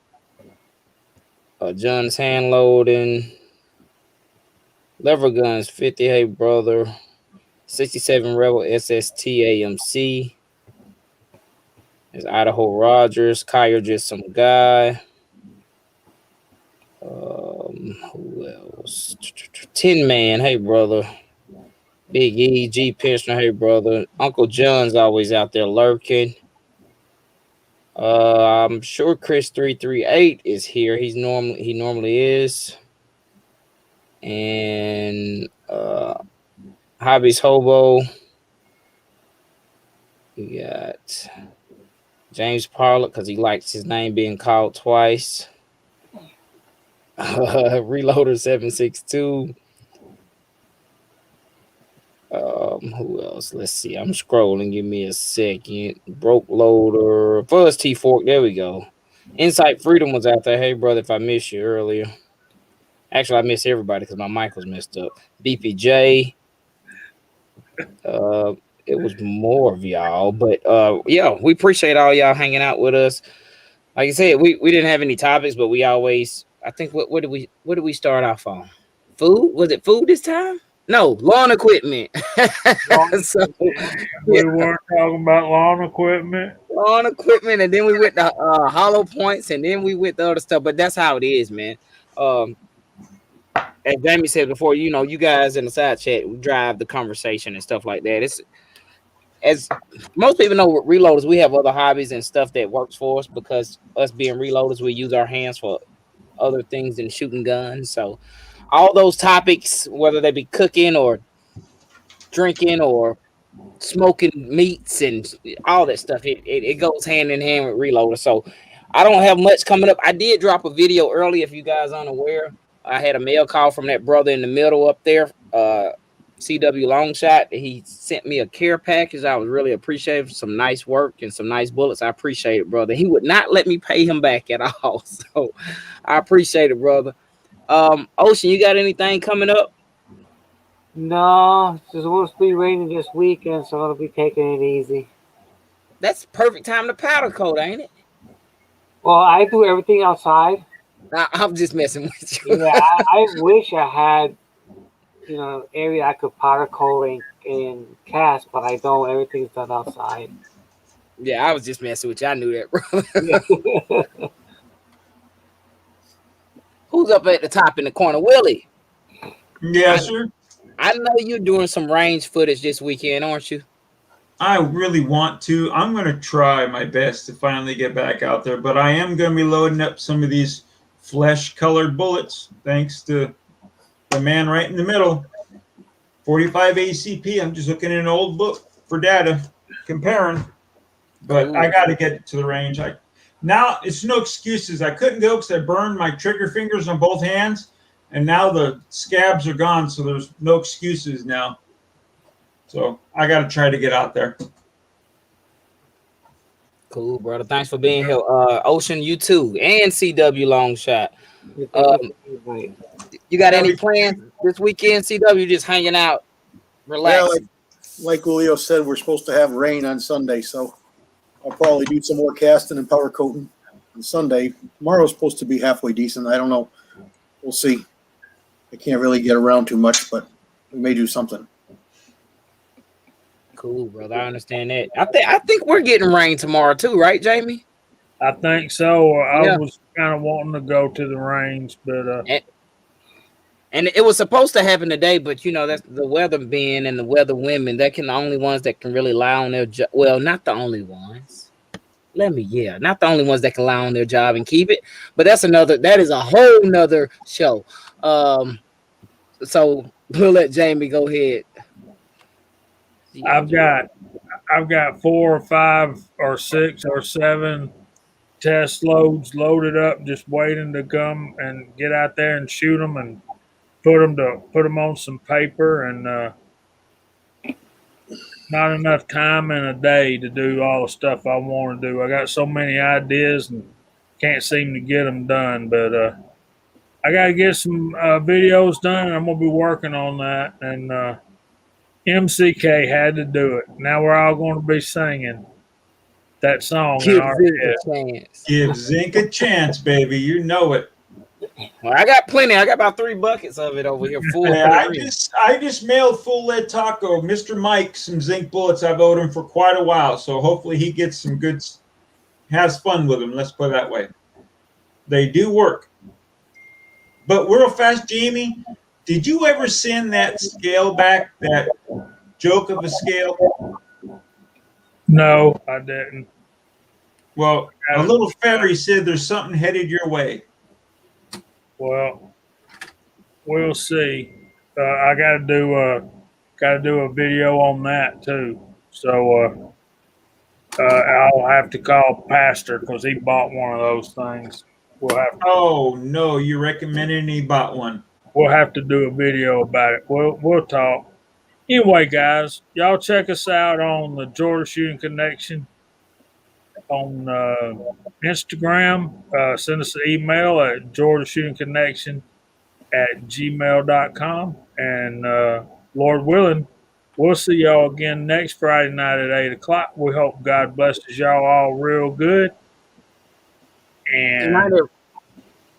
John's hand loading, Lever Guns 50, hey brother, 67 Rebel SST AMC. There's Idaho Rogers, Kyer just some guy. Who else? Tin Man, hey brother. Big E, G Pensioner, hey brother. Uncle John's always out there lurking. I'm sure Chris 338 is here. He normally is. And Hobbies Hobo. We got James Parlett because he likes his name being called twice. Reloader 762. Who else? Let's see. I'm scrolling. Give me a second. Broke Loader. Fuzz T Fork. There we go. Insight Freedom was out there. Hey, brother, if I missed you earlier. Actually, I missed everybody because my mic was messed up. BPJ. It was more of y'all, but yeah, we appreciate all y'all hanging out with us. Like I said, we didn't have any topics, but we always, I think, what did we start off on? Food? Was it food this time? No, lawn equipment. So, we weren't talking about lawn equipment. Lawn equipment, and then we went to hollow points, and then we went to other stuff. But that's how it is, man. As Jamie said before, you know, you guys in the side chat we drive the conversation and stuff like that. It's as most people know, with reloaders, we have other hobbies and stuff that works for us because us being reloaders, we use our hands for other things than shooting guns. So all those topics, whether they be cooking or drinking or smoking meats and all that stuff, it goes hand in hand with reloaders. So I don't have much coming up. I did drop a video early, if you guys aren't aware. I had a mail call from that brother in the middle up there, CW Longshot. He sent me a care package. I was really appreciative. Some nice work and some nice bullets. I appreciate it, brother. He would not let me pay him back at all. So I appreciate it, brother. Ocean, you got anything coming up? No, it's supposed to be raining this weekend, so I'll be taking it easy. That's perfect time to powder coat, ain't it? Well, I do everything outside. I'm just messing with you. Yeah, I wish I had, area I could powder coat and cast, but I don't. Everything's done outside. Yeah, I was just messing with you. I knew that, bro. Yeah. Who's up at the top in the corner? Willie. Yes, sir. I know you're doing some range footage this weekend, aren't you? I really want to. I'm going to try my best to finally get back out there, but I am going to be loading up some of these flesh-colored bullets, thanks to the man right in the middle. 45 ACP. I'm just looking in an old book for data, comparing. But I got to get to the range. Now it's no excuses. I couldn't go because I burned my trigger fingers on both hands, and now the scabs are gone, so there's no excuses now. So I got to try to get out there. Cool, brother. Thanks for being here. Ocean, you too, and CW Longshot. You got any plans this weekend, CW? Just hanging out, relaxing. like Julio said, we're supposed to have rain on Sunday, so I'll probably do some more casting and powder coating on Sunday. Tomorrow's supposed to be halfway decent. I don't know. We'll see. I can't really get around too much, but we may do something. Cool, brother. I understand that. I think we're getting rain tomorrow too, right, Jamie? I think so. Yeah. I was kind of wanting to go to the range, but And it was supposed to happen today, but you know that's the weather men and the weather women. That can the only ones that can really lie on their job. Well, not the only ones. Not the only ones that can lie on their job and keep it. But that is a whole nother show. So we'll let Jamie go ahead. I've got 4 or 5 or 6 or 7 test loads loaded up, just waiting to come and get out there and shoot them and put them on some paper. And not enough time in a day to do all the stuff I want to do. I got so many ideas and can't seem to get them done. But I got to get some videos done, and I'm gonna be working on that. And MCK had to do it. Now we're all going to be singing that song in our head. Give Zinc a chance, baby. You know it. Well, I got plenty. I got about 3 buckets of it over here. Full. Yeah, I just mailed Full Lead Taco, Mr. Mike, some zinc bullets. I've owed him for quite a while, so hopefully he gets some good, has fun with them. Let's put it that way. They do work. But real fast, Jamie, did you ever send that scale back, that joke of a scale? No, I didn't. Well, a little fairy said there's something headed your way. Well, we'll see. I got to do a video on that too. So I'll have to call Pastor because he bought one of those things. Oh no, you recommended he bought one. We'll have to do a video about it. We'll talk. Anyway, guys, y'all check us out on the Georgia Shooting Connection on Instagram. Send us an email at georgiashootingconnection@gmail.com. And Lord willing, we'll see y'all again next Friday night at 8 o'clock. We hope God blesses y'all all real good. And